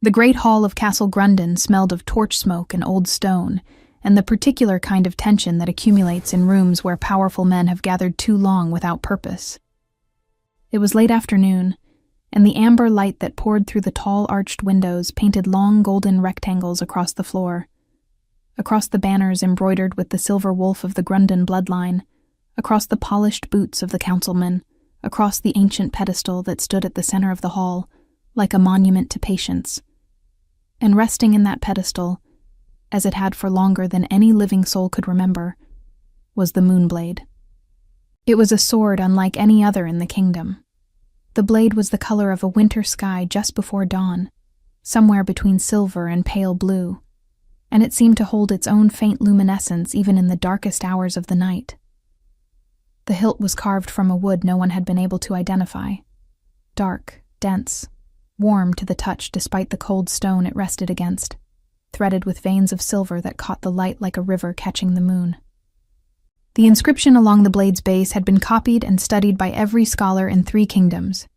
The great hall of Castle Grundon smelled of torch smoke and old stone, and the particular kind of tension that accumulates in rooms where powerful men have gathered too long without purpose. It was late afternoon, and the amber light that poured through the tall arched windows painted long golden rectangles across the floor, across the banners embroidered with the silver wolf of the Grundon bloodline, across the polished boots of the councilmen, across the ancient pedestal that stood at the center of the hall, like a monument to patience. And resting in that pedestal, as it had for longer than any living soul could remember, was the Moonblade. It was a sword unlike any other in the kingdom. The blade was the color of a winter sky just before dawn, somewhere between silver and pale blue, and it seemed to hold its own faint luminescence even in the darkest hours of the night. The hilt was carved from a wood no one had been able to identify, dark, dense, warm to the touch despite the cold stone it rested against, threaded with veins of silver that caught the light like a river catching the moon. The inscription along the blade's base had been copied and studied by every scholar in 3 kingdoms,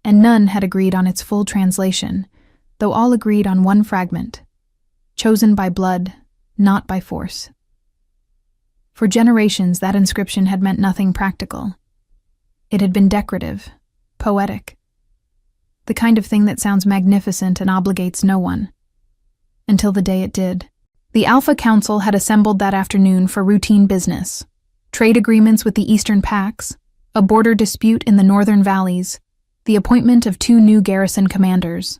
and none had agreed on its full translation, though all agreed on one fragment, chosen by blood, not by force. For generations, that inscription had meant nothing practical. It had been decorative, poetic, the kind of thing that sounds magnificent and obligates no one. Until the day it did. The Alpha Council had assembled that afternoon for routine business. Trade agreements with the Eastern Pacts, a border dispute in the Northern Valleys, the appointment of 2 new garrison commanders.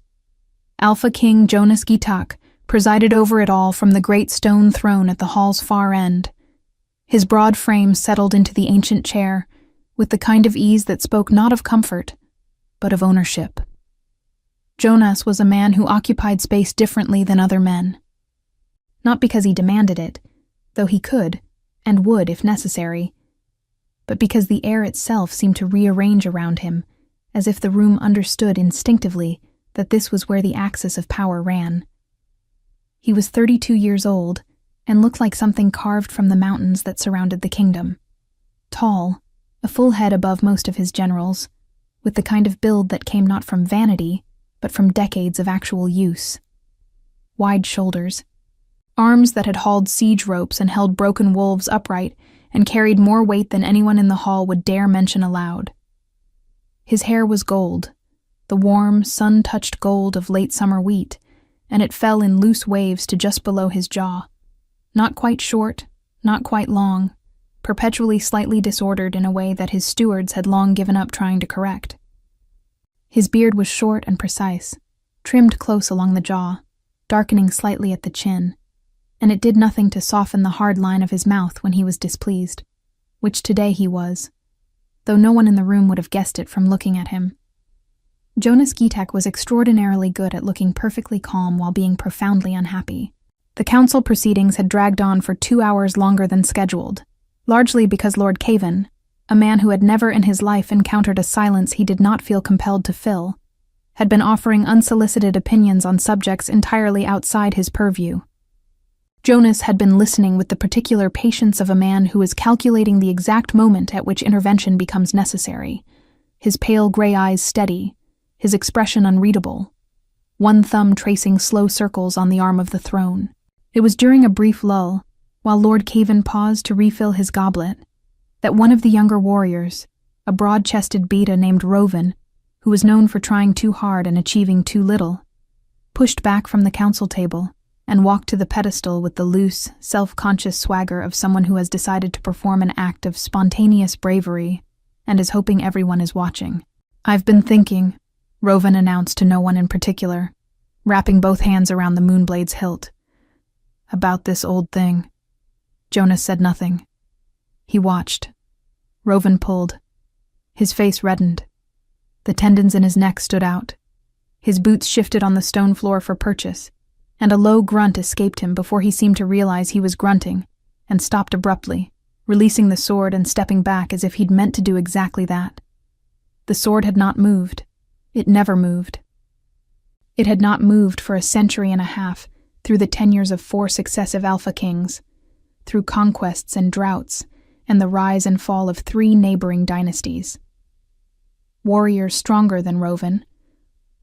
Alpha King Jonas Gitak presided over it all from the great stone throne at the hall's far end. His broad frame settled into the ancient chair, with the kind of ease that spoke not of comfort, but of ownership. Jonas was a man who occupied space differently than other men. Not because he demanded it, though he could, and would if necessary, but because the air itself seemed to rearrange around him, as if the room understood instinctively that this was where the axis of power ran. He was 32 years old, and looked like something carved from the mountains that surrounded the kingdom. Tall, a full head above most of his generals, with the kind of build that came not from vanity, but from decades of actual use. Wide shoulders, arms that had hauled siege ropes and held broken wolves upright and carried more weight than anyone in the hall would dare mention aloud. His hair was gold, the warm, sun-touched gold of late summer wheat, and it fell in loose waves to just below his jaw. Not quite short, not quite long, perpetually slightly disordered in a way that his stewards had long given up trying to correct. His beard was short and precise, trimmed close along the jaw, darkening slightly at the chin, and it did nothing to soften the hard line of his mouth when he was displeased, which today he was, though no one in the room would have guessed it from looking at him. Jonas Gitak was extraordinarily good at looking perfectly calm while being profoundly unhappy. The council proceedings had dragged on for 2 hours longer than scheduled, largely because Lord Cavan, a man who had never in his life encountered a silence he did not feel compelled to fill, had been offering unsolicited opinions on subjects entirely outside his purview. Jonas had been listening with the particular patience of a man who is calculating the exact moment at which intervention becomes necessary, his pale gray eyes steady, his expression unreadable, one thumb tracing slow circles on the arm of the throne. It was during a brief lull, while Lord Cavan paused to refill his goblet, that one of the younger warriors, a broad-chested beta named Rovan, who was known for trying too hard and achieving too little, pushed back from the council table and walked to the pedestal with the loose, self-conscious swagger of someone who has decided to perform an act of spontaneous bravery and is hoping everyone is watching. "I've been thinking," Rovan announced to no one in particular, wrapping both hands around the Moonblade's hilt. "About this old thing." Jonas said nothing. He watched. Rovan pulled. His face reddened. The tendons in his neck stood out. His boots shifted on the stone floor for purchase, and a low grunt escaped him before he seemed to realize he was grunting, and stopped abruptly, releasing the sword and stepping back as if he'd meant to do exactly that. The sword had not moved. It never moved. It had not moved for a century and a half, through the tenures of 4 successive Alpha Kings, through conquests and droughts, and the rise and fall of 3 neighboring dynasties. Warriors stronger than Rovan,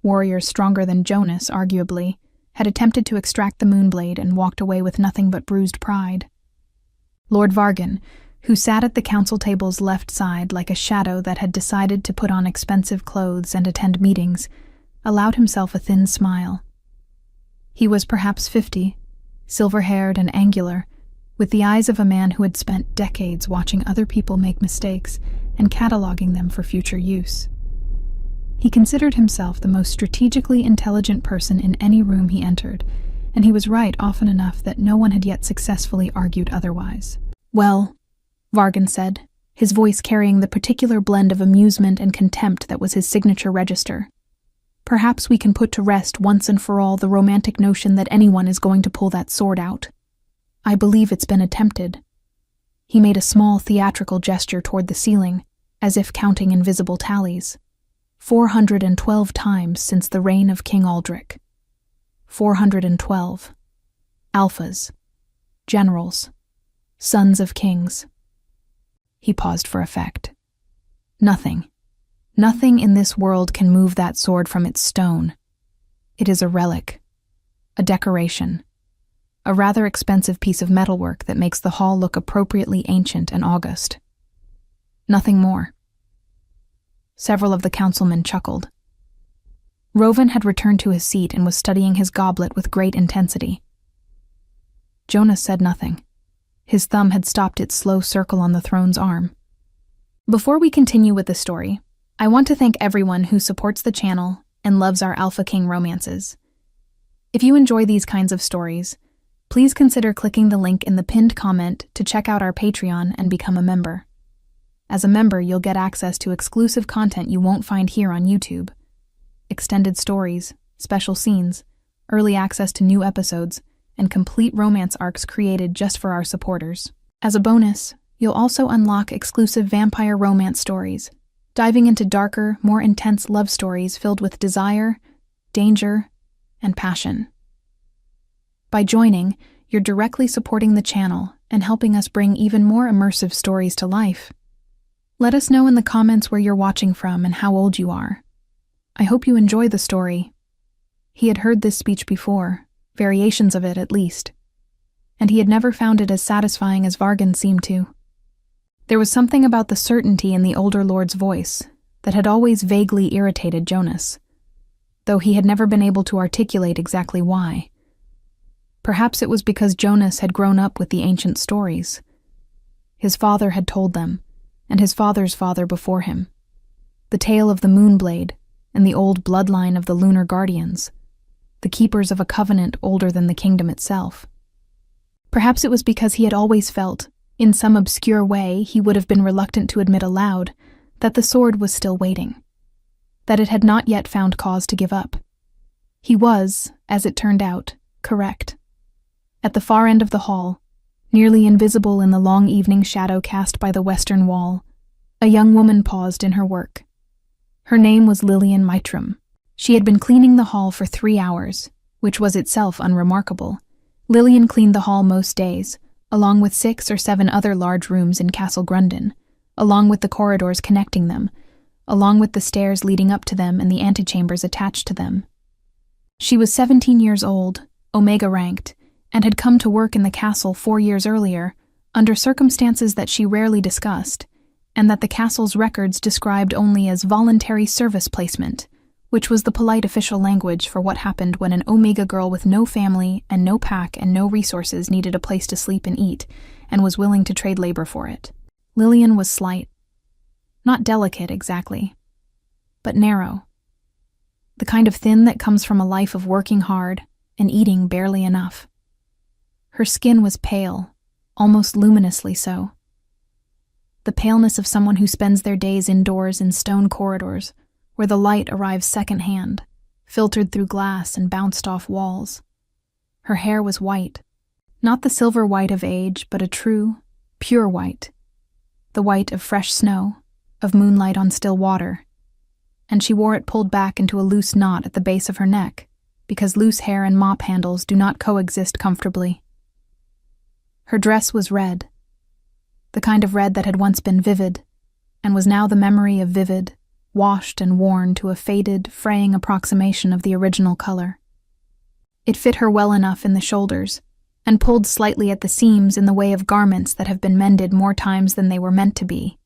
warriors stronger than Jonas, arguably, had attempted to extract the Moonblade and walked away with nothing but bruised pride. Lord Vargan, who sat at the council table's left side like a shadow that had decided to put on expensive clothes and attend meetings, allowed himself a thin smile. He was perhaps 50, silver-haired and angular, with the eyes of a man who had spent decades watching other people make mistakes and cataloging them for future use. He considered himself the most strategically intelligent person in any room he entered, and he was right often enough that no one had yet successfully argued otherwise. "Well," Vargan said, his voice carrying the particular blend of amusement and contempt that was his signature register, "perhaps we can put to rest once and for all the romantic notion that anyone is going to pull that sword out. I believe it's been attempted." He made a small theatrical gesture toward the ceiling, as if counting invisible tallies. 412 times since the reign of King Aldrich. 412. Alphas. Generals. Sons of kings. He paused for effect. Nothing in this world can move that sword from its stone. It is a relic. A decoration. A rather expensive piece of metalwork that makes the hall look appropriately ancient and august. Nothing more. Several of the councilmen chuckled. Rovan had returned to his seat and was studying his goblet with great intensity. Jonas said nothing. His thumb had stopped its slow circle on the throne's arm. Before we continue with the story, I want to thank everyone who supports the channel and loves our Alpha King romances. If you enjoy these kinds of stories, please consider clicking the link in the pinned comment to check out our Patreon and become a member. As a member, you'll get access to exclusive content you won't find here on YouTube. Extended stories, special scenes, early access to new episodes, and complete romance arcs created just for our supporters. As a bonus, you'll also unlock exclusive vampire romance stories, diving into darker, more intense love stories filled with desire, danger, and passion. By joining, you're directly supporting the channel and helping us bring even more immersive stories to life. Let us know in the comments where you're watching from and how old you are. I hope you enjoy the story. He had heard this speech before, variations of it at least, and he had never found it as satisfying as Vargan seemed to. There was something about the certainty in the older lord's voice that had always vaguely irritated Jonas, though he had never been able to articulate exactly why. Perhaps it was because Jonas had grown up with the ancient stories. His father had told them, and his father's father before him. The tale of the Moonblade and the old bloodline of the Lunar Guardians, the keepers of a covenant older than the kingdom itself. Perhaps it was because he had always felt, in some obscure way he would have been reluctant to admit aloud, that the sword was still waiting, that it had not yet found cause to give up. He was, as it turned out, correct. At the far end of the hall, nearly invisible in the long evening shadow cast by the western wall, a young woman paused in her work. Her name was Lillian Mitram. She had been cleaning the hall for 3 hours, which was itself unremarkable. Lillian cleaned the hall most days, along with 6 or 7 other large rooms in Castle Grundon, along with the corridors connecting them, along with the stairs leading up to them and the antechambers attached to them. She was 17 years old, Omega ranked, and had come to work in the castle 4 years earlier, under circumstances that she rarely discussed, and that the castle's records described only as voluntary service placement, which was the polite official language for what happened when an Omega girl with no family and no pack and no resources needed a place to sleep and eat, and was willing to trade labor for it. Lillian was slight. Not delicate, exactly, but narrow. The kind of thin that comes from a life of working hard and eating barely enough. Her skin was pale, almost luminously so. The paleness of someone who spends their days indoors in stone corridors, where the light arrives secondhand, filtered through glass and bounced off walls. Her hair was white, not the silver white of age, but a true, pure white, the white of fresh snow, of moonlight on still water, and she wore it pulled back into a loose knot at the base of her neck, because loose hair and mop handles do not coexist comfortably. Her dress was red, the kind of red that had once been vivid, and was now the memory of vivid, washed and worn to a faded, fraying approximation of the original color. It fit her well enough in the shoulders, and pulled slightly at the seams in the way of garments that have been mended more times than they were meant to be.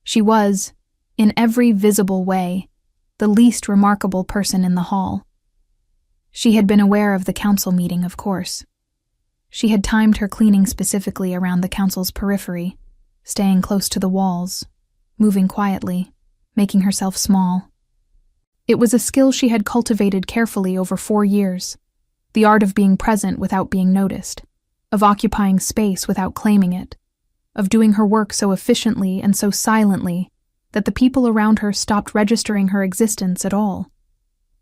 She was, in every visible way, the least remarkable person in the hall. She had been aware of the council meeting, of course. She had timed her cleaning specifically around the council's periphery, staying close to the walls, moving quietly, making herself small. It was a skill she had cultivated carefully over 4 years, the art of being present without being noticed, of occupying space without claiming it, of doing her work so efficiently and so silently that the people around her stopped registering her existence at all.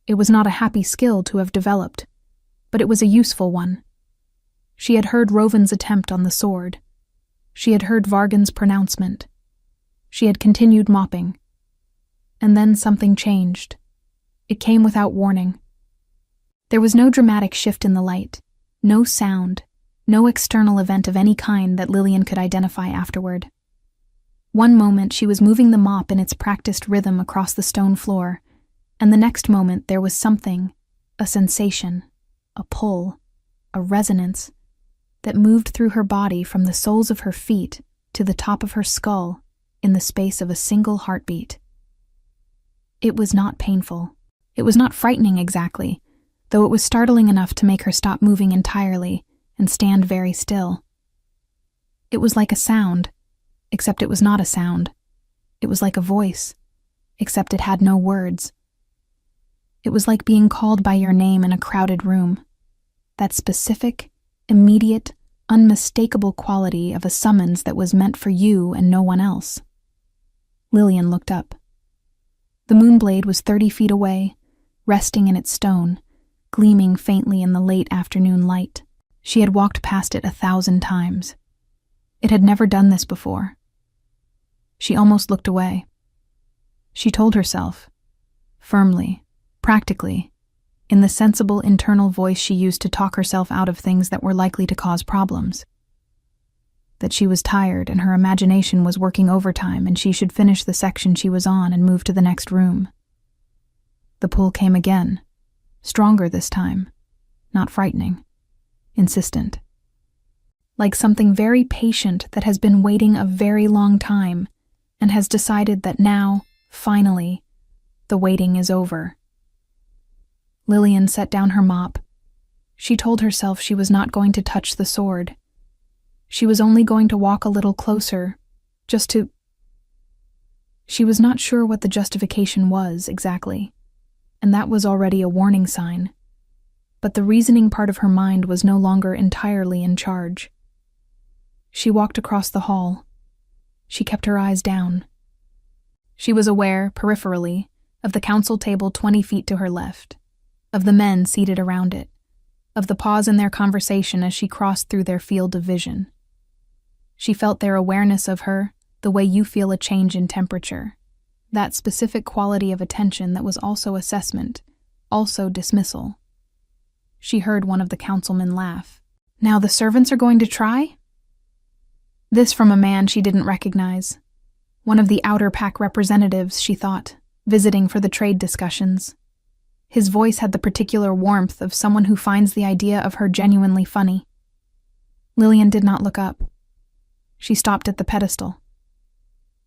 It was not a happy skill to have developed, but it was a useful one. She had heard Rovin's attempt on the sword. She had heard Vargan's pronouncement. She had continued mopping. And then something changed. It came without warning. There was no dramatic shift in the light, no sound, no external event of any kind that Lillian could identify afterward. One moment she was moving the mop in its practiced rhythm across the stone floor, and the next moment there was something, a sensation, a pull, a resonance, that moved through her body from the soles of her feet to the top of her skull in the space of a single heartbeat. It was not painful. It was not frightening exactly, though it was startling enough to make her stop moving entirely and stand very still. It was like a sound, except it was not a sound. It was like a voice, except it had no words. It was like being called by your name in a crowded room. That specific, immediate, unmistakable quality of a summons that was meant for you and no one else. Lillian looked up. The Moonblade was 30 feet away, resting in its stone, gleaming faintly in the late afternoon light. She had walked past it 1,000 times. It had never done this before. She almost looked away. She told herself, firmly, practically, in the sensible internal voice she used to talk herself out of things that were likely to cause problems, that she was tired and her imagination was working overtime and she should finish the section she was on and move to the next room. The pull came again, stronger this time, not frightening, insistent. Like something very patient that has been waiting a very long time and has decided that now, finally, the waiting is over. Lillian set down her mop. She told herself she was not going to touch the sword. She was only going to walk a little closer, just to... She was not sure what the justification was, exactly, and that was already a warning sign. But the reasoning part of her mind was no longer entirely in charge. She walked across the hall. She kept her eyes down. She was aware, peripherally, of the council table 20 feet to her left, of the men seated around it, of the pause in their conversation as she crossed through their field of vision. She felt their awareness of her the way you feel a change in temperature, that specific quality of attention that was also assessment, also dismissal. She heard one of the councilmen laugh. "Now the servants are going to try?" This from a man she didn't recognize. One of the outer pack representatives, she thought, visiting for the trade discussions. His voice had the particular warmth of someone who finds the idea of her genuinely funny. Lillian did not look up. She stopped at the pedestal.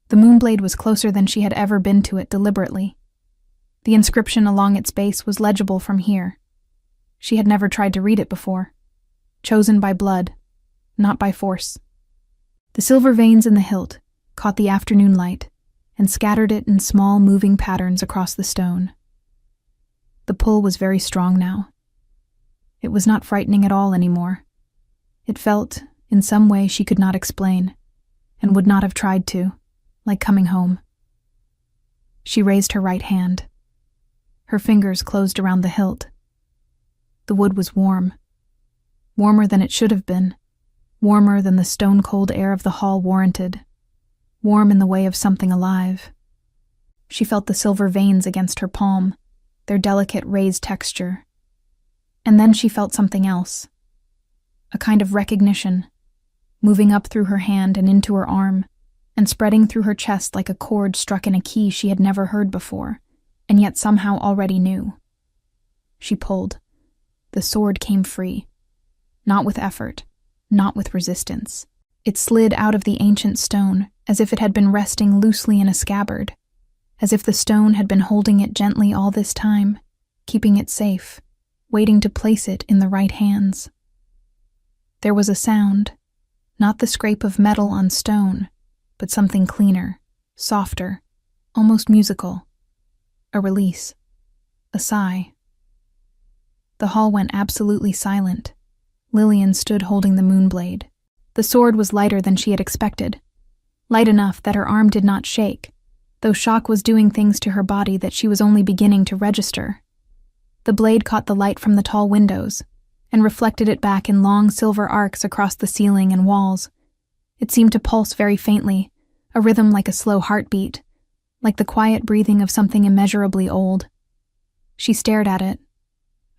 The Moonblade was closer than she had ever been to it deliberately. The inscription along its base was legible from here. She had never tried to read it before. Chosen by blood, not by force. The silver veins in the hilt caught the afternoon light and scattered it in small moving patterns across the stone. The pull was very strong now. It was not frightening at all anymore. It felt, in some way she could not explain, and would not have tried to, like coming home. She raised her right hand. Her fingers closed around the hilt. The wood was warm. Warmer than it should have been. Warmer than the stone-cold air of the hall warranted. Warm in the way of something alive. She felt the silver veins against her palm, their delicate raised texture. And then she felt something else. A kind of recognition, moving up through her hand and into her arm, and spreading through her chest like a chord struck in a key she had never heard before, and yet somehow already knew. She pulled. The sword came free. Not with effort, not with resistance. It slid out of the ancient stone as if it had been resting loosely in a scabbard, as if the stone had been holding it gently all this time, keeping it safe, waiting to place it in the right hands. There was a sound, not the scrape of metal on stone, but something cleaner, softer, almost musical. A release. A sigh. The hall went absolutely silent. Lillian stood holding the Moonblade. The sword was lighter than she had expected. Light enough that her arm did not shake, though shock was doing things to her body that she was only beginning to register. The blade caught the light from the tall windows and reflected it back in long silver arcs across the ceiling and walls. It seemed to pulse very faintly, a rhythm like a slow heartbeat, like the quiet breathing of something immeasurably old. She stared at it.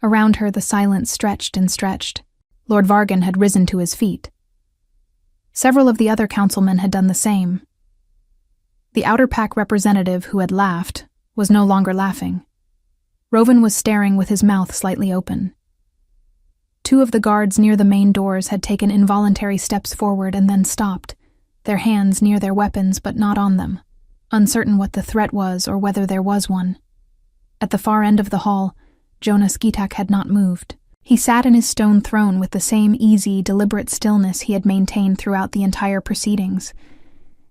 Around her the silence stretched and stretched. Lord Vargan had risen to his feet. Several of the other councilmen had done the same. The outer pack representative who had laughed was no longer laughing. Rovan was staring with his mouth slightly open. Two of the guards near the main doors had taken involuntary steps forward and then stopped, their hands near their weapons but not on them, uncertain what the threat was or whether there was one. At the far end of the hall, Jonas Gitak had not moved. He sat in his stone throne with the same easy, deliberate stillness he had maintained throughout the entire proceedings,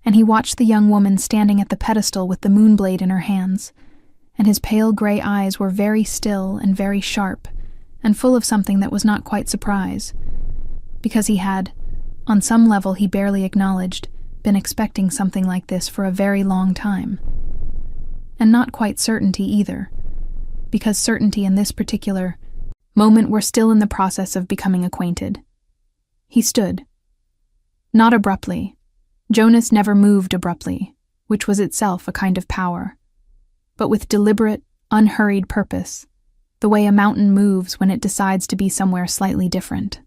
and he watched the young woman standing at the pedestal with the Moonblade in her hands, and his pale gray eyes were very still and very sharp, and full of something that was not quite surprise, because he had, on some level he barely acknowledged, been expecting something like this for a very long time. And not quite certainty either, because certainty in this particular moment were still in the process of becoming acquainted. He stood. Not abruptly. Jonas never moved abruptly, which was itself a kind of power, but with deliberate, unhurried purpose, the way a mountain moves when it decides to be somewhere slightly different.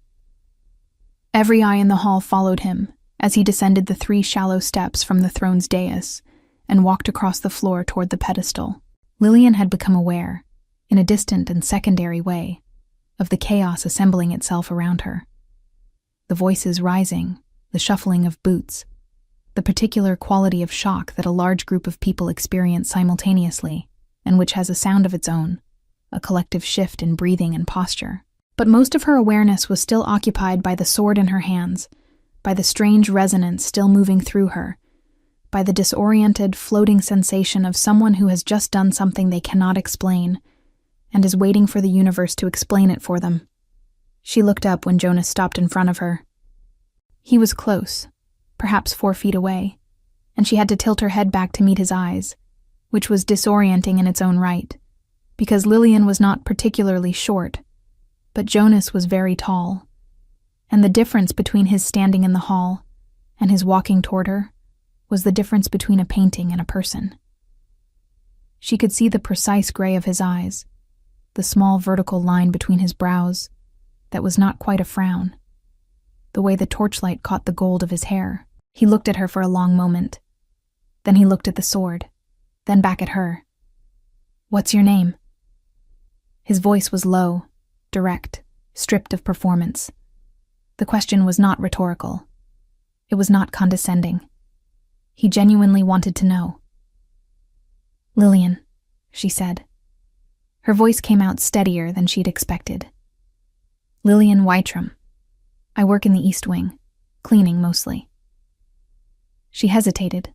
Every eye in the hall followed him as he descended the 3 shallow steps from the throne's dais and walked across the floor toward the pedestal. Lillian had become aware, in a distant and secondary way, of the chaos assembling itself around her. The voices rising, the shuffling of boots, the particular quality of shock that a large group of people experience simultaneously, and which has a sound of its own, a collective shift in breathing and posture. But most of her awareness was still occupied by the sword in her hands, by the strange resonance still moving through her, by the disoriented, floating sensation of someone who has just done something they cannot explain, and is waiting for the universe to explain it for them. She looked up when Jonas stopped in front of her. He was close, perhaps 4 feet away, and she had to tilt her head back to meet his eyes, which was disorienting in its own right, because Lillian was not particularly short, but Jonas was very tall, and the difference between his standing in the hall and his walking toward her was the difference between a painting and a person. She could see the precise gray of his eyes, the small vertical line between his brows that was not quite a frown, the way the torchlight caught the gold of his hair. He looked at her for a long moment. Then he looked at the sword, then back at her. "What's your name?" His voice was low, direct, stripped of performance. The question was not rhetorical. It was not condescending. He genuinely wanted to know. "Lillian," she said. Her voice came out steadier than she'd expected. "Lillian Wytram. I work in the East Wing, cleaning mostly." She hesitated,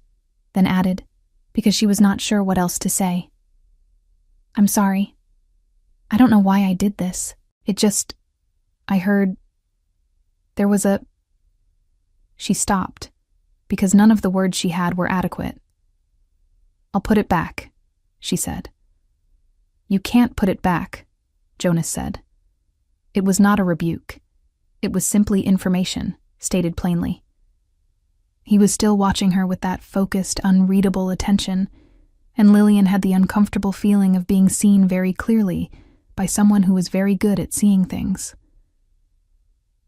then added, because she was not sure what else to say. "I'm sorry. I don't know why I did this. I heard there was a..." She stopped, because none of the words she had were adequate. "I'll put it back," she said. "You can't put it back," Jonas said. It was not a rebuke. It was simply information, stated plainly. He was still watching her with that focused, unreadable attention, and Lillian had the uncomfortable feeling of being seen very clearly by someone who was very good at seeing things.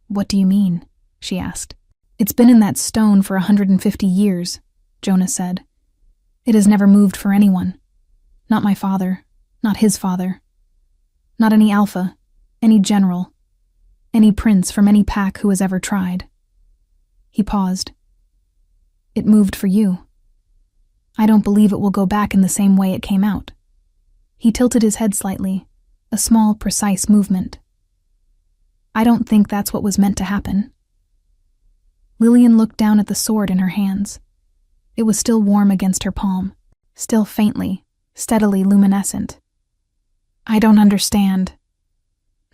"What do you mean?" she asked. "It's been in that stone for 150 years. Jonas said. "It has never moved for anyone. Not my father, not his father. Not any alpha, any general, any prince from any pack who has ever tried." He paused. "It moved for you. I don't believe it will go back in the same way it came out." He tilted his head slightly, a small, precise movement. "I don't think that's what was meant to happen." Lillian looked down at the sword in her hands. It was still warm against her palm, still faintly, steadily luminescent. "I don't understand."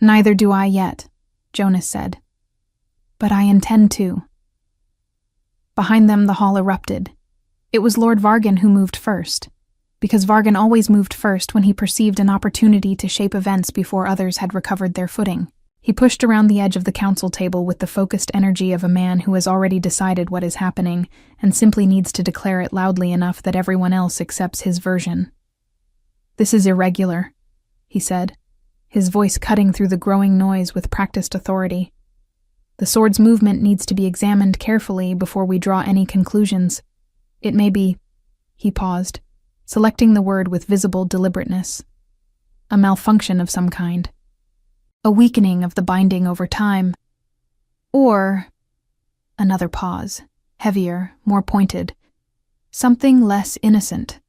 "Neither do I yet," Jonas said. "But I intend to." Behind them, the hall erupted. It was Lord Vargan who moved first, because Vargan always moved first when he perceived an opportunity to shape events before others had recovered their footing. He pushed around the edge of the council table with the focused energy of a man who has already decided what is happening and simply needs to declare it loudly enough that everyone else accepts his version. "This is irregular," he said, his voice cutting through the growing noise with practiced authority. "The sword's movement needs to be examined carefully before we draw any conclusions. It may be," he paused, selecting the word with visible deliberateness, "a malfunction of some kind. A weakening of the binding over time. Or," another pause, heavier, more pointed, "something less innocent.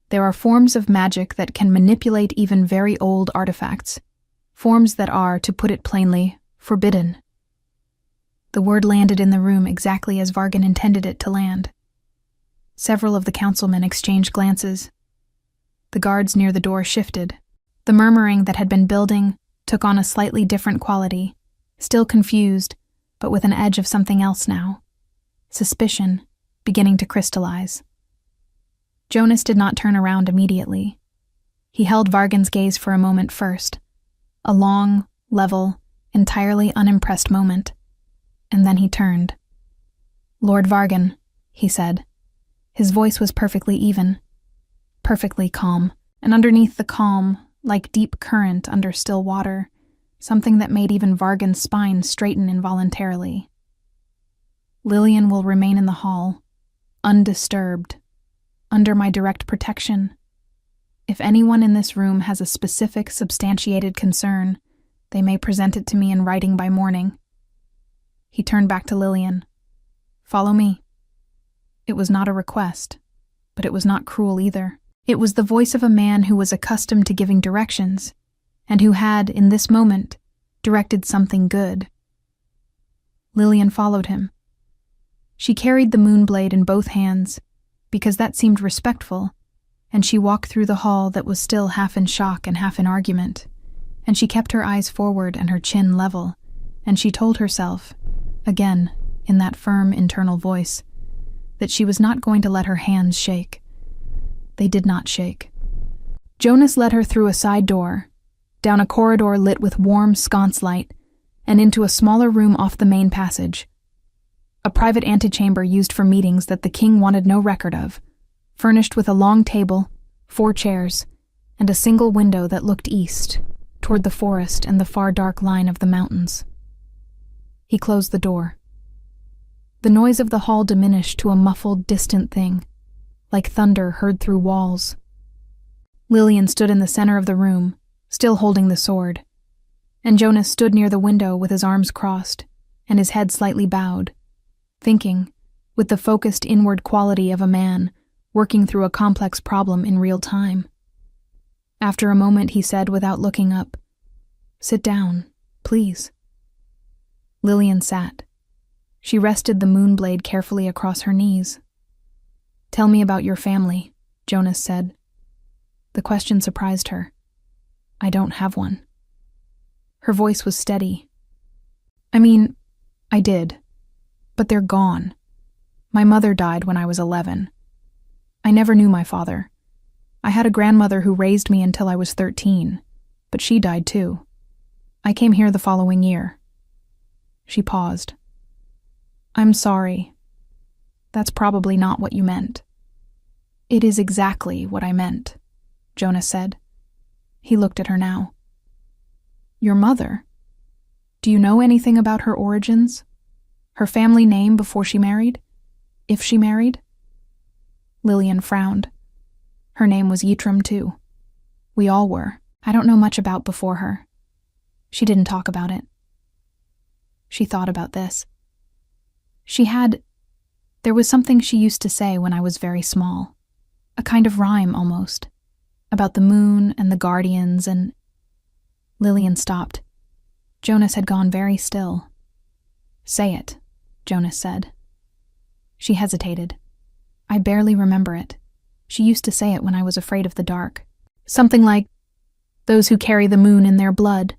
There are forms of magic that can manipulate even very old artifacts, forms that are, to put it plainly, forbidden." The word landed in the room exactly as Vargan intended it to land. Several of the councilmen exchanged glances. The guards near the door shifted. The murmuring that had been building took on a slightly different quality, still confused, but with an edge of something else now. Suspicion, beginning to crystallize. Jonas did not turn around immediately. He held Vargan's gaze for a moment first, a long, level, entirely unimpressed moment, and then he turned. "Lord Vargan," he said. His voice was perfectly even, perfectly calm, and underneath the calm, like deep current under still water, something that made even Vargan's spine straighten involuntarily. "Lillian will remain in the hall, undisturbed, under my direct protection. If anyone in this room has a specific, substantiated concern, they may present it to me in writing by morning." He turned back to Lillian. "Follow me." It was not a request, but it was not cruel either. It was the voice of a man who was accustomed to giving directions, and who had, in this moment, directed something good. Lillian followed him. She carried the Moonblade in both hands, because that seemed respectful, and she walked through the hall that was still half in shock and half in argument, and she kept her eyes forward and her chin level, and she told herself, again, in that firm internal voice, that she was not going to let her hands shake. They did not shake. Jonas led her through a side door, down a corridor lit with warm sconce light, and into a smaller room off the main passage. A private antechamber used for meetings that the king wanted no record of, furnished with a long table, 4 chairs, and a single window that looked east, toward the forest and the far dark line of the mountains. He closed the door. The noise of the hall diminished to a muffled, distant thing, like thunder heard through walls. Lillian stood in the center of the room, still holding the sword, and Jonas stood near the window with his arms crossed and his head slightly bowed, thinking, with the focused inward quality of a man working through a complex problem in real time. After a moment he said without looking up, "Sit down, please." Lillian sat. She rested the Moonblade carefully across her knees. "Tell me about your family," Jonas said. The question surprised her. "I don't have one." Her voice was steady. I did. But they're gone. My mother died when I was 11. I never knew my father. I had a grandmother who raised me until I was 13, but she died too. I came here the following year." She paused. "I'm sorry. That's probably not what you meant." "It is exactly what I meant," Jonas said. He looked at her now. "Your mother? Do you know anything about her origins? Her family name before she married? If she married?" Lillian frowned. Her name was Yitrim too. We all were. I don't know much about before her. She didn't talk about it. She thought about this. There was something she used to say when I was very small. A kind of rhyme, almost. About the moon and the guardians and... Lillian stopped. Jonas had gone very still. Say it, Jonas said. She hesitated. I barely remember it. She used to say it when I was afraid of the dark. Something like, those who carry the moon in their blood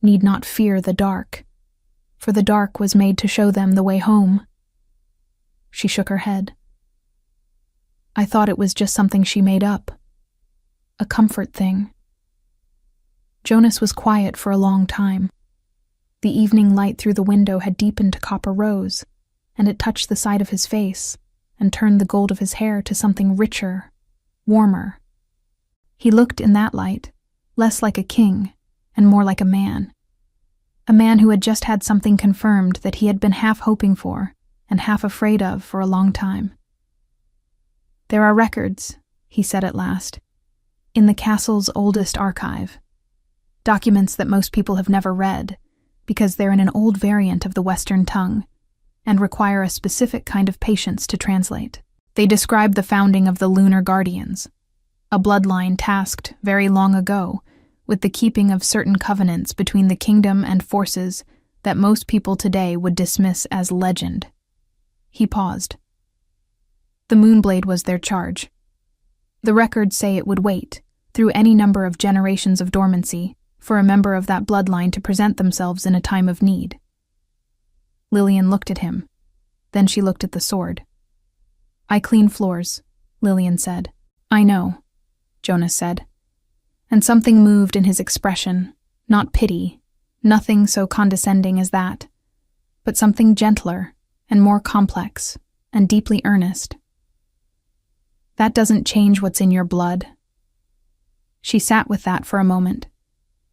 need not fear the dark, for the dark was made to show them the way home. She shook her head. I thought it was just something she made up. A comfort thing. Jonas was quiet for a long time. The evening light through the window had deepened to copper rose, and it touched the side of his face and turned the gold of his hair to something richer, warmer. He looked in that light, less like a king and more like a man who had just had something confirmed that he had been half hoping for and half afraid of for a long time. There are records, he said at last, in the castle's oldest archive. Documents that most people have never read, because they're in an old variant of the Western tongue, and require a specific kind of patience to translate. They describe the founding of the Lunar Guardians, a bloodline tasked very long ago with the keeping of certain covenants between the kingdom and forces that most people today would dismiss as legend. He paused. The Moonblade was their charge. The records say it would wait, through any number of generations of dormancy, for a member of that bloodline to present themselves in a time of need. Lillian looked at him. Then she looked at the sword. I clean floors, Lillian said. I know, Jonas said. And something moved in his expression, not pity, nothing so condescending as that, but something gentler and more complex and deeply earnest. That doesn't change what's in your blood. She sat with that for a moment.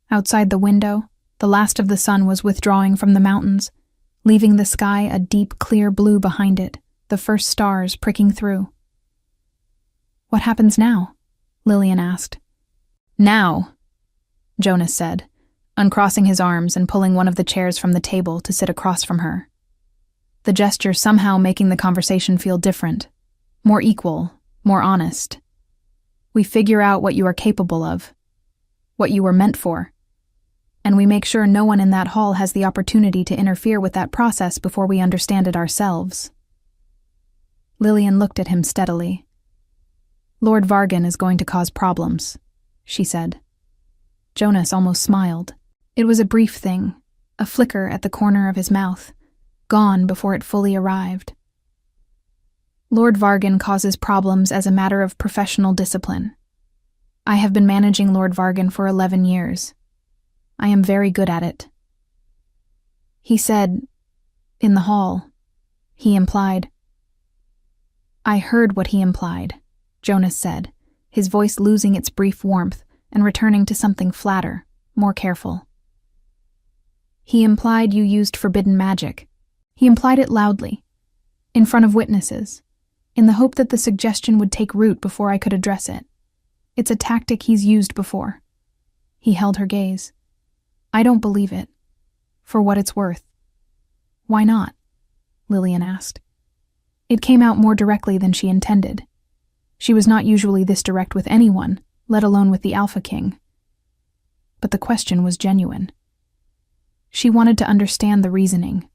Outside the window, the last of the sun was withdrawing from the mountains, leaving the sky a deep, clear blue behind it, the first stars pricking through. What happens now? Lillian asked. Now, Jonas said, uncrossing his arms and pulling one of the chairs from the table to sit across from her. The gesture somehow making the conversation feel different, more equal, more honest. We figure out what you are capable of, what you were meant for, and we make sure no one in that hall has the opportunity to interfere with that process before we understand it ourselves. Lillian looked at him steadily. Lord Vargan is going to cause problems, she said. Jonas almost smiled. It was a brief thing, a flicker at the corner of his mouth, gone before it fully arrived. Lord Vargan causes problems as a matter of professional discipline. I have been managing Lord Vargan for 11 years. I am very good at it. He said, in the hall, he implied. I heard what he implied, Jonas said, his voice losing its brief warmth and returning to something flatter, more careful. He implied you used forbidden magic. He implied it loudly, in front of witnesses, in the hope that the suggestion would take root before I could address it. It's a tactic he's used before. He held her gaze. I don't believe it, for what it's worth. Why not? Lillian asked. It came out more directly than she intended. She was not usually this direct with anyone, let alone with the Alpha King. But the question was genuine. She wanted to understand the reasoning,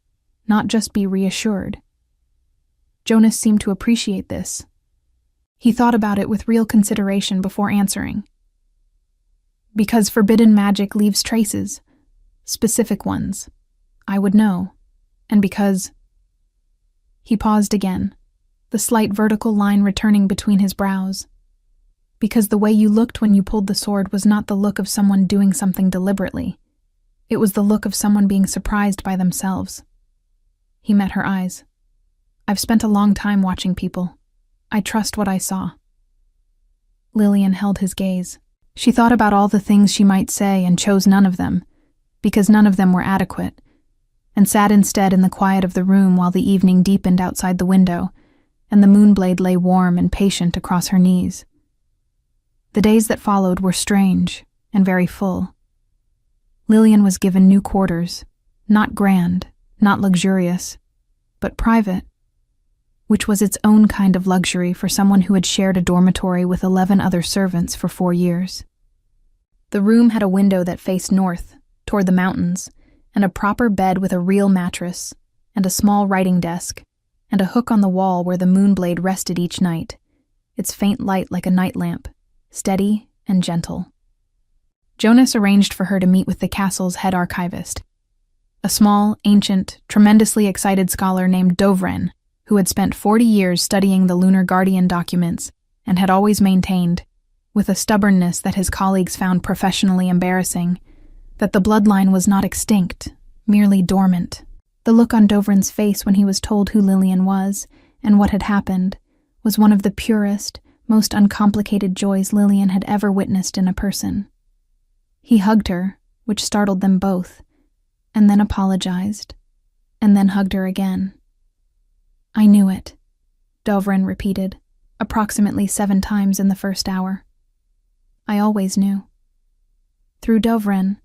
not just be reassured. Jonas seemed to appreciate this. He thought about it with real consideration before answering. Because forbidden magic leaves traces, specific ones. I would know. And because... He paused again, the slight vertical line returning between his brows. Because the way you looked when you pulled the sword was not the look of someone doing something deliberately. It was the look of someone being surprised by themselves. He met her eyes. I've spent a long time watching people. I trust what I saw. Lillian held his gaze. She thought about all the things she might say and chose none of them, because none of them were adequate, and sat instead in the quiet of the room while the evening deepened outside the window, and the Moonblade lay warm and patient across her knees. The days that followed were strange and very full. Lillian was given new quarters, not grand, not luxurious, but private, which was its own kind of luxury for someone who had shared a dormitory with 11 other servants for 4 years. The room had a window that faced north, toward the mountains, and a proper bed with a real mattress, and a small writing desk, and a hook on the wall where the Moonblade rested each night, its faint light like a night lamp, steady and gentle. Jonas arranged for her to meet with the castle's head archivist, a small, ancient, tremendously excited scholar named Dovren, who had spent 40 years studying the Lunar Guardian documents and had always maintained, with a stubbornness that his colleagues found professionally embarrassing, that the bloodline was not extinct, merely dormant. The look on Dovren's face when he was told who Lillian was and what had happened was one of the purest, most uncomplicated joys Lillian had ever witnessed in a person. He hugged her, which startled them both, and then apologized, and then hugged her again. "I knew it," Dovren repeated, approximately 7 times in the first hour. "I always knew." Through Dovren,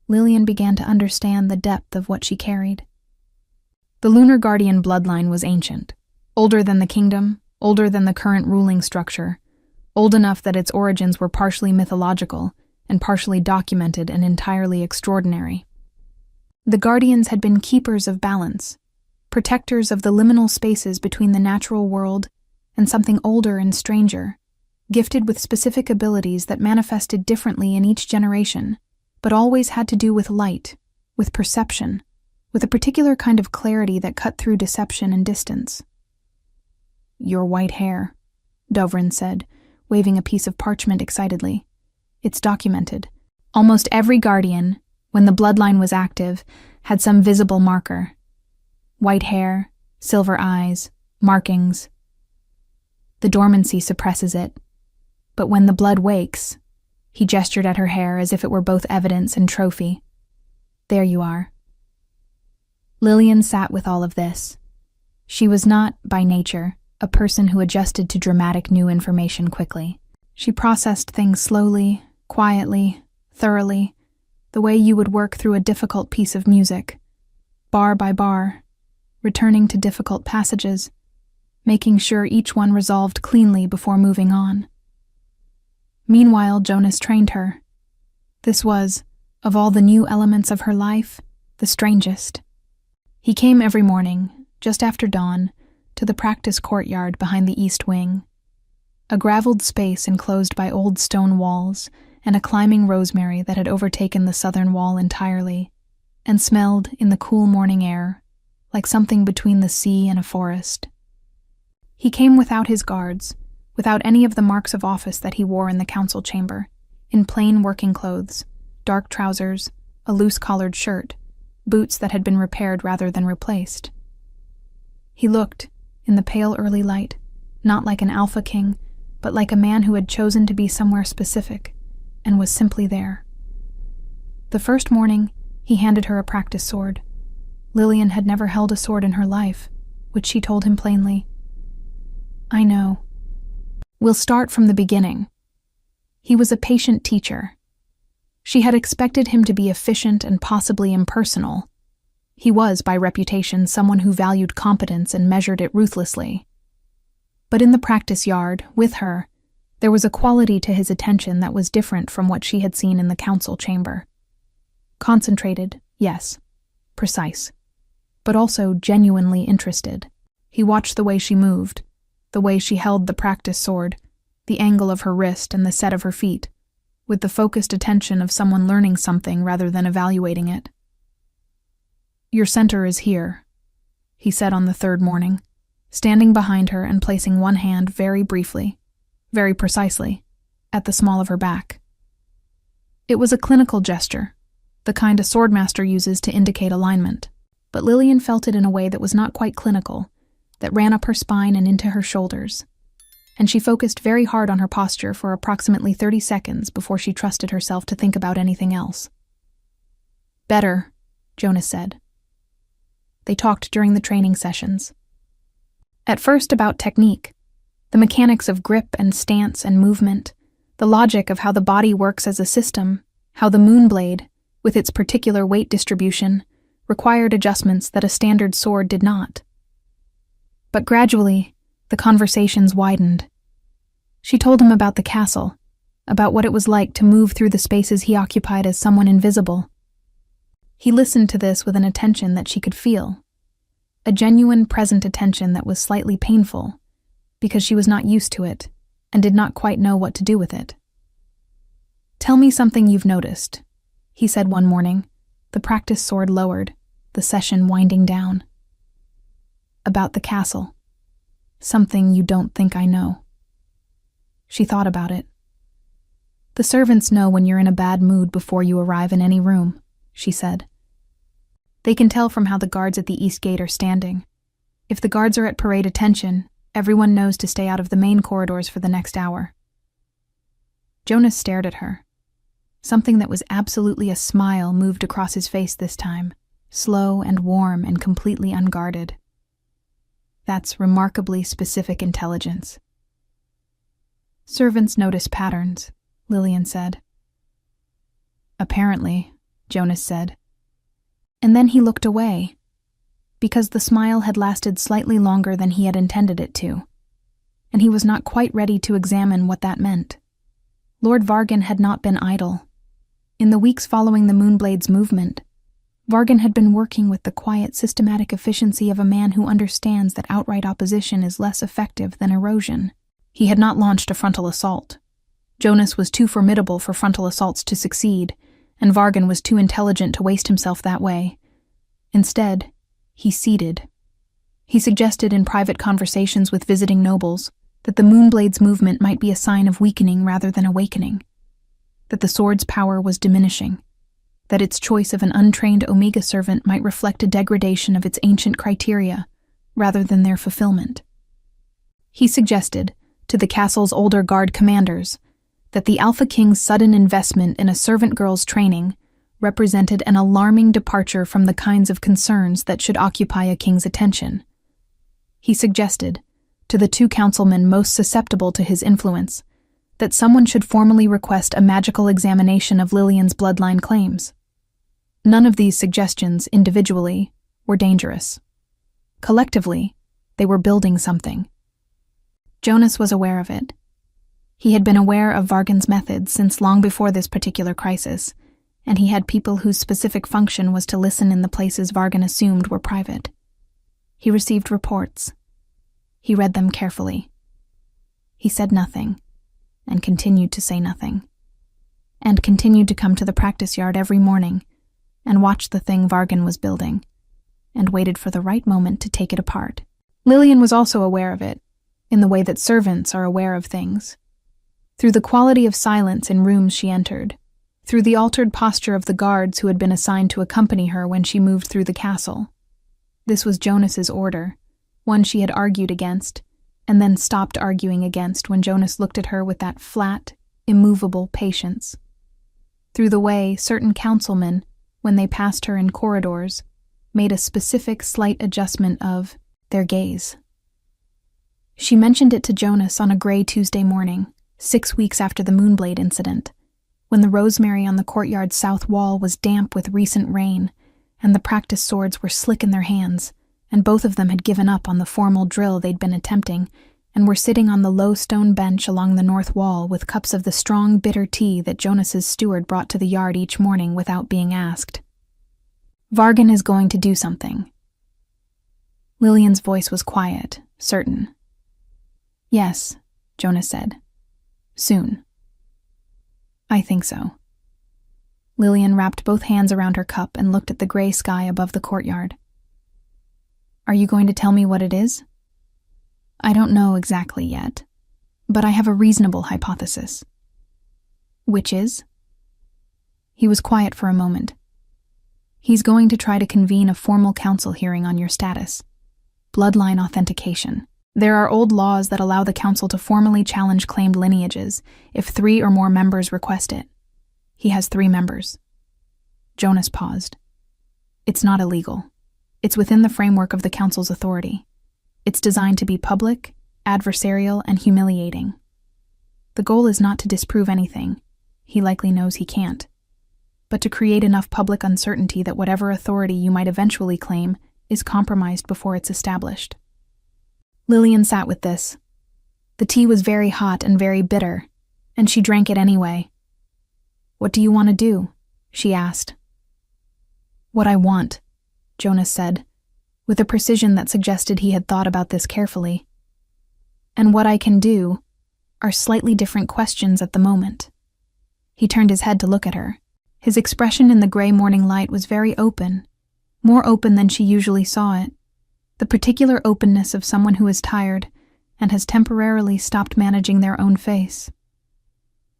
Lillian began to understand the depth of what she carried. The Lunar Guardian bloodline was ancient, older than the kingdom, older than the current ruling structure, old enough that its origins were partially mythological and partially documented and entirely extraordinary. The Guardians had been keepers of balance, protectors of the liminal spaces between the natural world and something older and stranger, gifted with specific abilities that manifested differently in each generation, but always had to do with light, with perception, with a particular kind of clarity that cut through deception and distance. "Your white hair," Dovren said, waving a piece of parchment excitedly. "It's documented. Almost every Guardian, when the bloodline was active, had some visible marker. White hair, silver eyes, markings. The dormancy suppresses it. But when the blood wakes," he gestured at her hair as if it were both evidence and trophy. "There you are." Lillian sat with all of this. She was not, by nature, a person who adjusted to dramatic new information quickly. She processed things slowly, quietly, thoroughly, the way you would work through a difficult piece of music, bar by bar, returning to difficult passages, making sure each one resolved cleanly before moving on. Meanwhile, Jonas trained her. This was, of all the new elements of her life, the strangest. He came every morning, just after dawn, to the practice courtyard behind the east wing, a graveled space enclosed by old stone walls and a climbing rosemary that had overtaken the southern wall entirely, and smelled, in the cool morning air, like something between the sea and a forest. He came without his guards, without any of the marks of office that he wore in the council chamber, in plain working clothes, dark trousers, a loose-collared shirt, boots that had been repaired rather than replaced. He looked, in the pale early light, not like an alpha king, but like a man who had chosen to be somewhere specific, and was simply there. The first morning, he handed her a practice sword. Lillian had never held a sword in her life, which she told him plainly. "I know. We'll start from the beginning." He was a patient teacher. She had expected him to be efficient and possibly impersonal. He was, by reputation, someone who valued competence and measured it ruthlessly. But in the practice yard, with her, there was a quality to his attention that was different from what she had seen in the council chamber. Concentrated, yes. Precise. But also genuinely interested. He watched the way she moved, the way she held the practice sword, the angle of her wrist and the set of her feet, with the focused attention of someone learning something rather than evaluating it. "Your center is here," he said on the third morning, standing behind her and placing one hand very briefly, very precisely, at the small of her back. It was a clinical gesture, the kind a swordmaster uses to indicate alignment, but Lillian felt it in a way that was not quite clinical, that ran up her spine and into her shoulders, and she focused very hard on her posture for approximately 30 seconds before she trusted herself to think about anything else. "Better," Jonas said. They talked during the training sessions. At first about technique, the mechanics of grip and stance and movement, the logic of how the body works as a system, how the Moonblade, with its particular weight distribution, required adjustments that a standard sword did not. But gradually, the conversations widened. She told him about the castle, about what it was like to move through the spaces he occupied as someone invisible. He listened to this with an attention that she could feel, a genuine present attention that was slightly painful, because she was not used to it and did not quite know what to do with it. "Tell me something you've noticed," he said one morning, the practice sword lowered, the session winding down. "About the castle. Something you don't think I know." She thought about it. "The servants know when you're in a bad mood before you arrive in any room," she said. "They can tell from how the guards at the east gate are standing. If the guards are at parade attention, everyone knows to stay out of the main corridors for the next hour." Jonas stared at her. Something that was absolutely a smile moved across his face this time, slow and warm and completely unguarded. "That's remarkably specific intelligence." "Servants notice patterns," Lillian said. "Apparently," Jonas said. And then he looked away, because the smile had lasted slightly longer than he had intended it to, and he was not quite ready to examine what that meant. Lord Vargan had not been idle. In the weeks following the Moonblade's movement, Vargan had been working with the quiet, systematic efficiency of a man who understands that outright opposition is less effective than erosion. He had not launched a frontal assault. Jonas was too formidable for frontal assaults to succeed, and Vargan was too intelligent to waste himself that way. Instead, he ceded. He suggested in private conversations with visiting nobles that the Moonblade's movement might be a sign of weakening rather than awakening, that the sword's power was diminishing, that its choice of an untrained Omega servant might reflect a degradation of its ancient criteria rather than their fulfillment. He suggested, to the castle's older guard commanders, that the Alpha King's sudden investment in a servant girl's training represented an alarming departure from the kinds of concerns that should occupy a king's attention. He suggested, to the two councilmen most susceptible to his influence, that someone should formally request a magical examination of Lillian's bloodline claims. None of these suggestions, individually, were dangerous. Collectively, they were building something. Jonas was aware of it. He had been aware of Vargan's methods since long before this particular crisis, and he had people whose specific function was to listen in the places Vargan assumed were private. He received reports. He read them carefully. He said nothing, and continued to say nothing, and continued to come to the practice yard every morning and watch the thing Vargan was building, and waited for the right moment to take it apart. Lillian was also aware of it, in the way that servants are aware of things. Through the quality of silence in rooms she entered, through the altered posture of the guards who had been assigned to accompany her when she moved through the castle. This was Jonas's order, one she had argued against, and then stopped arguing against when Jonas looked at her with that flat, immovable patience. Through the way certain councilmen, when they passed her in corridors, made a specific slight adjustment of their gaze. She mentioned it to Jonas on a gray Tuesday morning, 6 weeks after the Moonblade incident, when the rosemary on the courtyard's south wall was damp with recent rain, and the practice swords were slick in their hands, and both of them had given up on the formal drill they'd been attempting, and were sitting on the low stone bench along the north wall with cups of the strong, bitter tea that Jonas's steward brought to the yard each morning without being asked. "Vargan is going to do something." Lillian's voice was quiet, certain. "Yes," Jonas said. "Soon." "I think so." Lillian wrapped both hands around her cup and looked at the gray sky above the courtyard. "Are you going to tell me what it is?" "I don't know exactly yet, but I have a reasonable hypothesis." "Which is?" He was quiet for a moment. "He's going to try to convene a formal council hearing on your status. Bloodline authentication. There are old laws that allow the council to formally challenge claimed lineages if 3 or more members request it. He has 3 members. Jonas paused. "It's not illegal. It's within the framework of the council's authority. It's designed to be public, adversarial, and humiliating. The goal is not to disprove anything. He likely knows he can't. But to create enough public uncertainty that whatever authority you might eventually claim is compromised before it's established. Lillian sat with this. The tea was very hot and very bitter, and she drank it anyway. "What do you want to do?" she asked. "What I want," Jonas said, with a precision that suggested he had thought about this carefully. "And what I can do are slightly different questions at the moment." He turned his head to look at her. His expression in the gray morning light was very open, more open than she usually saw it, the particular openness of someone who is tired and has temporarily stopped managing their own face.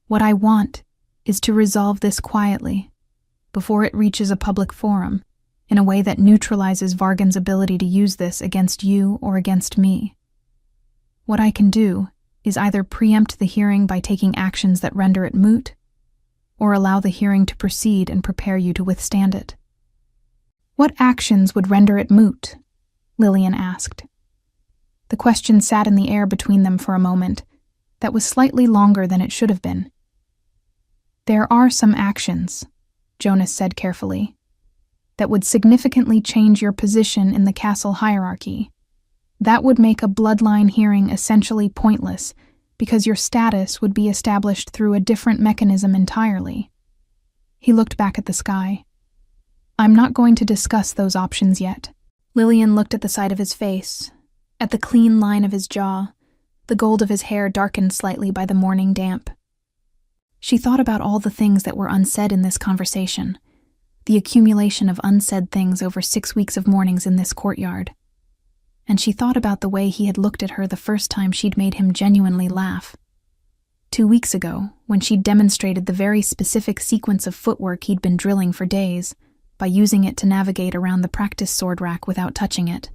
"What I want is to resolve this quietly, before it reaches a public forum, in a way that neutralizes Vargan's ability to use this against you or against me. What I can do is either preempt the hearing by taking actions that render it moot, or allow the hearing to proceed and prepare you to withstand it." "What actions would render it moot?" Lillian asked. The question sat in the air between them for a moment, that was slightly longer than it should have been. "There are some actions," Jonas said carefully, "that would significantly change your position in the castle hierarchy. That would make a bloodline hearing essentially pointless, because your status would be established through a different mechanism entirely." He looked back at the sky. "I'm not going to discuss those options yet." Lillian looked at the side of his face, at the clean line of his jaw, the gold of his hair darkened slightly by the morning damp. She thought about all the things that were unsaid in this conversation, the accumulation of unsaid things over 6 weeks of mornings in this courtyard. And she thought about the way he had looked at her the first time she'd made him genuinely laugh. 2 weeks ago, when she'd demonstrated the very specific sequence of footwork he'd been drilling for days, by using it to navigate around the practice sword rack without touching it.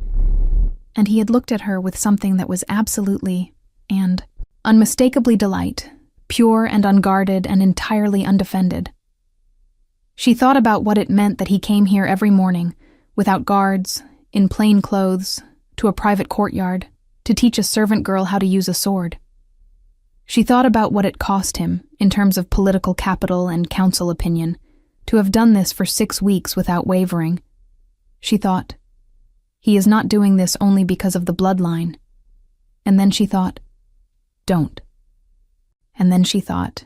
And he had looked at her with something that was absolutely, and unmistakably delight, pure and unguarded and entirely undefended. She thought about what it meant that he came here every morning, without guards, in plain clothes, to a private courtyard, to teach a servant girl how to use a sword. She thought about what it cost him, in terms of political capital and council opinion, to have done this for 6 weeks without wavering. She thought, he is not doing this only because of the bloodline. And then she thought, don't. And then she thought,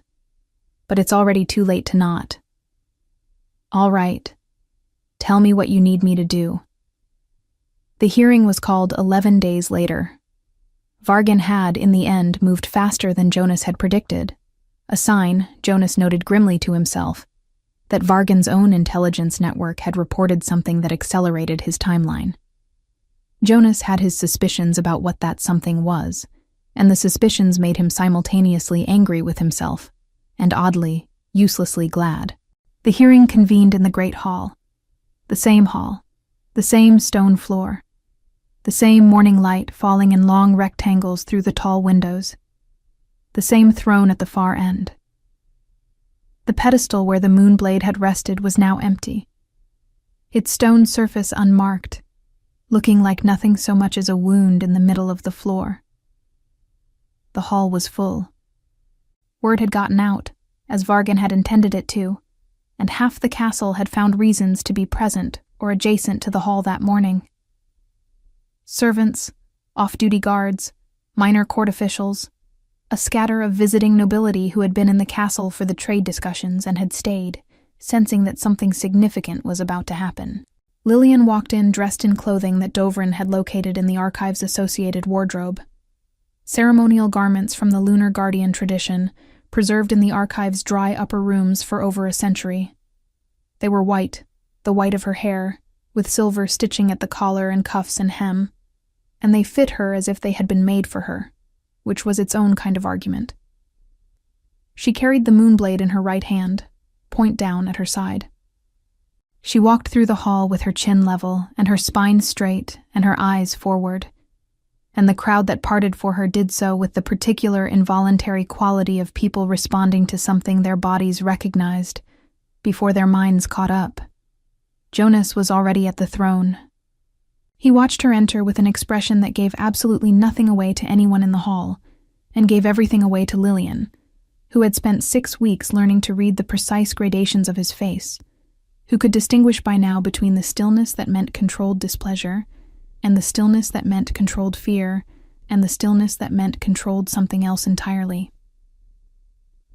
but it's already too late to not. All right, tell me what you need me to do. The hearing was called 11 days later. Vargan had, in the end, moved faster than Jonas had predicted, a sign, Jonas noted grimly to himself, that Vargan's own intelligence network had reported something that accelerated his timeline. Jonas had his suspicions about what that something was, and the suspicions made him simultaneously angry with himself, and oddly, uselessly glad. The hearing convened in the great hall. The same stone floor. The same morning light falling in long rectangles through the tall windows. The same throne at the far end. The pedestal where the Moonblade had rested was now empty, its stone surface unmarked, looking like nothing so much as a wound in the middle of the floor. The hall was full. Word had gotten out, as Vargan had intended it to, and half the castle had found reasons to be present or adjacent to the hall that morning. Servants, off-duty guards, minor court officials, a scatter of visiting nobility who had been in the castle for the trade discussions and had stayed, sensing that something significant was about to happen. Lillian walked in dressed in clothing that Dovrin had located in the Archive's associated wardrobe. Ceremonial garments from the Lunar Guardian tradition, preserved in the Archive's dry upper rooms for over a century. They were white, the white of her hair, with silver stitching at the collar and cuffs and hem, and they fit her as if they had been made for her, which was its own kind of argument. She carried the Moonblade in her right hand, point down at her side. She walked through the hall with her chin level and her spine straight and her eyes forward, and the crowd that parted for her did so with the particular involuntary quality of people responding to something their bodies recognized before their minds caught up. Jonas was already at the throne. He watched her enter with an expression that gave absolutely nothing away to anyone in the hall, and gave everything away to Lillian, who had spent 6 weeks learning to read the precise gradations of his face, who could distinguish by now between the stillness that meant controlled displeasure, and the stillness that meant controlled fear, and the stillness that meant controlled something else entirely.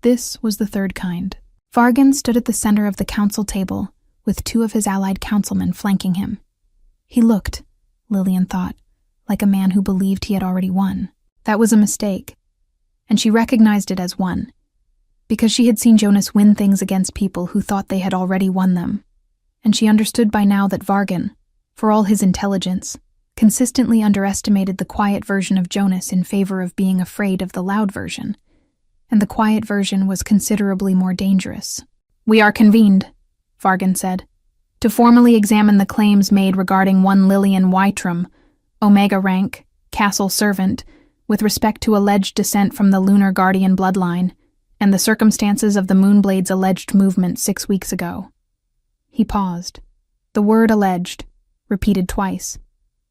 This was the third kind. Vargan stood at the center of the council table, with 2 of his allied councilmen flanking him. He looked, Lillian thought, like a man who believed he had already won. That was a mistake, and she recognized it as one, because she had seen Jonas win things against people who thought they had already won them, and she understood by now that Vargan, for all his intelligence, consistently underestimated the quiet version of Jonas in favor of being afraid of the loud version, and the quiet version was considerably more dangerous. "We are convened," Vargan said, "to formally examine the claims made regarding one Lillian Wytram, Omega rank, castle servant, with respect to alleged descent from the Lunar Guardian bloodline, and the circumstances of the Moonblade's alleged movement 6 weeks ago." He paused. The word alleged, repeated twice,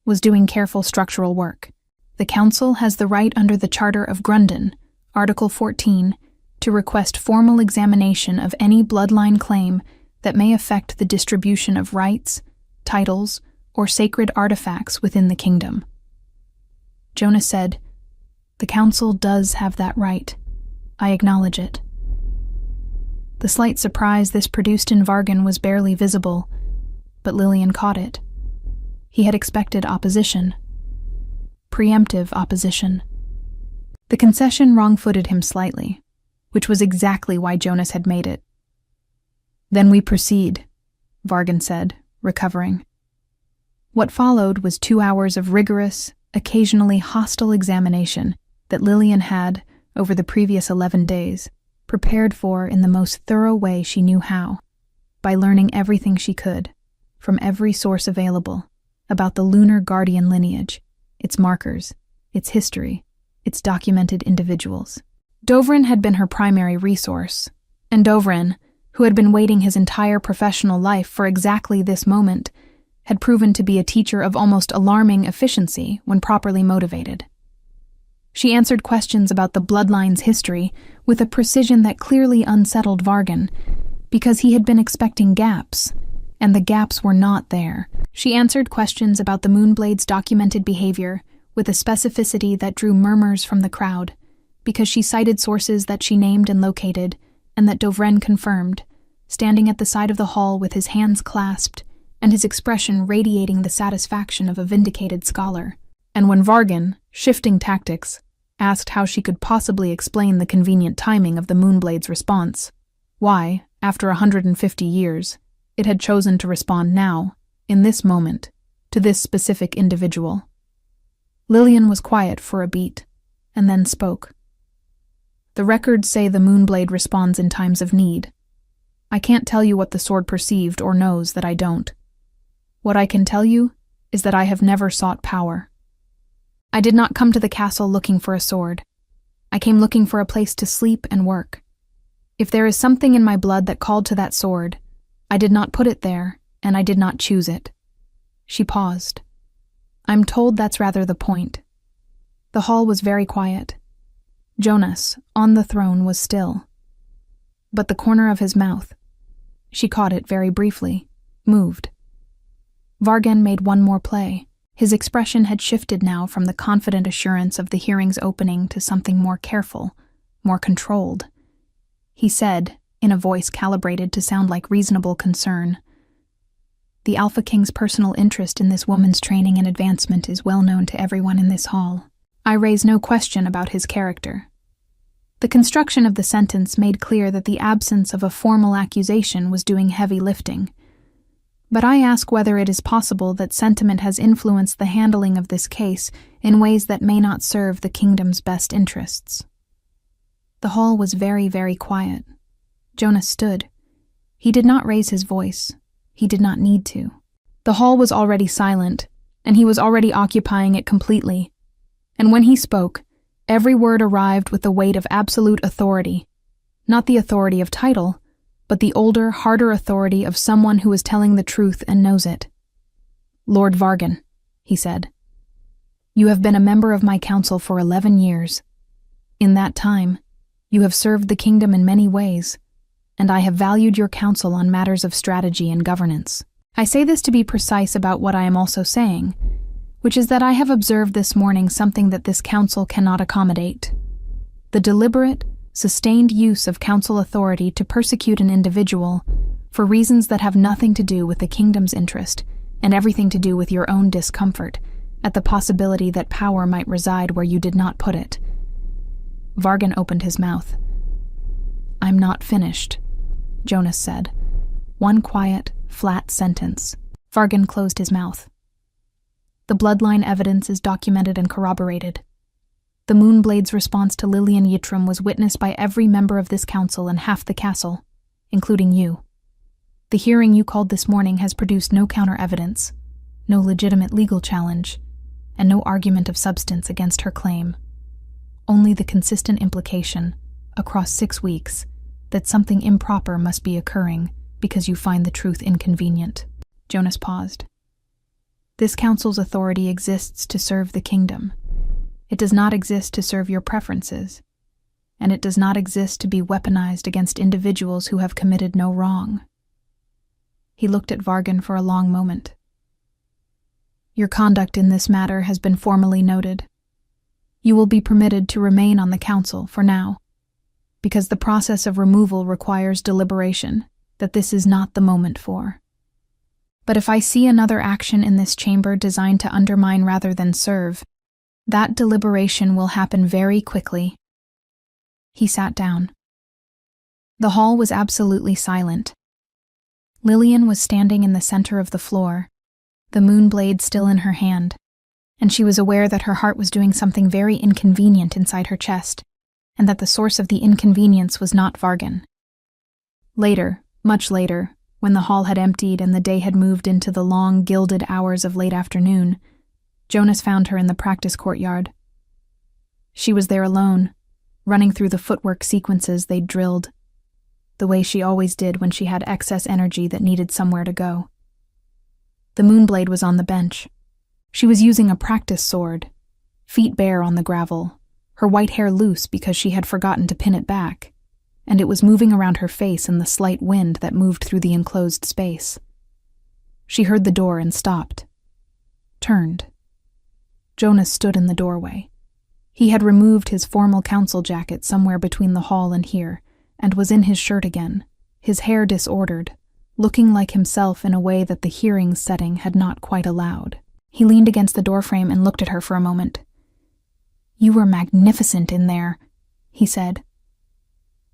was doing careful structural work. The Council has the right under the Charter of Grundon, Article 14, to request formal examination of any bloodline claim that may affect the distribution of rights, titles, or sacred artifacts within the kingdom. Jonas said, "The Council does have that right. I acknowledge it." The slight surprise this produced in Vargan was barely visible, but Lillian caught it. He had expected opposition. Preemptive opposition. The concession wrong-footed him slightly, which was exactly why Jonas had made it. "Then we proceed," Vargan said, recovering. What followed was 2 hours of rigorous, occasionally hostile examination that Lillian had, over the previous 11 days, prepared for in the most thorough way she knew how, by learning everything she could, from every source available, about the Lunar Guardian lineage, its markers, its history, its documented individuals. Dovrin had been her primary resource, and Dovrin, who had been waiting his entire professional life for exactly this moment, had proven to be a teacher of almost alarming efficiency when properly motivated. She answered questions about the bloodline's history with a precision that clearly unsettled Vargan, because he had been expecting gaps, and the gaps were not there. She answered questions about the Moonblade's documented behavior with a specificity that drew murmurs from the crowd, because she cited sources that she named and located, and that Dovren confirmed, standing at the side of the hall with his hands clasped, and his expression radiating the satisfaction of a vindicated scholar. And when Vargan, shifting tactics, asked how she could possibly explain the convenient timing of the Moonblade's response, why, after 150 years, it had chosen to respond now, in this moment, to this specific individual. Lillian was quiet for a beat, and then spoke. "The records say the Moonblade responds in times of need. I can't tell you what the sword perceived or knows that I don't. What I can tell you is that I have never sought power. I did not come to the castle looking for a sword. I came looking for a place to sleep and work. If there is something in my blood that called to that sword, I did not put it there, and I did not choose it." She paused. "I'm told that's rather the point." The hall was very quiet. Jonas, on the throne, was still. But the corner of his mouth, she caught it very briefly, moved. Vargan made one more play. His expression had shifted now from the confident assurance of the hearing's opening to something more careful, more controlled. He said, in a voice calibrated to sound like reasonable concern, "The Alpha King's personal interest in this woman's training and advancement is well known to everyone in this hall. I raise no question about his character." The construction of the sentence made clear that the absence of a formal accusation was doing heavy lifting. But I ask whether it is possible that sentiment has influenced the handling of this case in ways that may not serve the kingdom's best interests. The hall was very, very quiet. Jonas stood. He did not raise his voice. He did not need to. The hall was already silent, and he was already occupying it completely. And when he spoke, every word arrived with the weight of absolute authority, not the authority of title, but the older, harder authority of someone who is telling the truth and knows it. "Lord Vargan," he said. "You have been a member of my council for 11 years. In that time, you have served the kingdom in many ways, and I have valued your counsel on matters of strategy and governance. I say this to be precise about what I am also saying, which is that I have observed this morning something that this council cannot accommodate: the deliberate, sustained use of council authority to persecute an individual for reasons that have nothing to do with the kingdom's interest and everything to do with your own discomfort at the possibility that power might reside where you did not put it." Vargan opened his mouth. "I'm not finished," Jonas said. One quiet, flat sentence. Vargan closed his mouth. "The bloodline evidence is documented and corroborated. The Moonblade's response to Lillian Yitram was witnessed by every member of this council and half the castle, including you. The hearing you called this morning has produced no counter-evidence, no legitimate legal challenge, and no argument of substance against her claim. Only the consistent implication, across 6 weeks, that something improper must be occurring because you find the truth inconvenient." Jonas paused. "This council's authority exists to serve the kingdom. It does not exist to serve your preferences, and it does not exist to be weaponized against individuals who have committed no wrong." He looked at Vargan for a long moment. "Your conduct in this matter has been formally noted. You will be permitted to remain on the council for now, because the process of removal requires deliberation that this is not the moment for. But if I see another action in this chamber designed to undermine rather than serve, that deliberation will happen very quickly." He sat down. The hall was absolutely silent. Lillian was standing in the center of the floor, the Moonblade still in her hand, and she was aware that her heart was doing something very inconvenient inside her chest, and that the source of the inconvenience was not Vargan. Later, much later, when the hall had emptied and the day had moved into the long, gilded hours of late afternoon, Jonas found her in the practice courtyard. She was there alone, running through the footwork sequences they'd drilled, the way she always did when she had excess energy that needed somewhere to go. The Moonblade was on the bench. She was using a practice sword, feet bare on the gravel, her white hair loose because she had forgotten to pin it back, and it was moving around her face in the slight wind that moved through the enclosed space. She heard the door and stopped. Turned. Jonas stood in the doorway. He had removed his formal council jacket somewhere between the hall and here, and was in his shirt again, his hair disordered, looking like himself in a way that the hearing setting had not quite allowed. He leaned against the doorframe and looked at her for a moment. "You were magnificent in there," he said.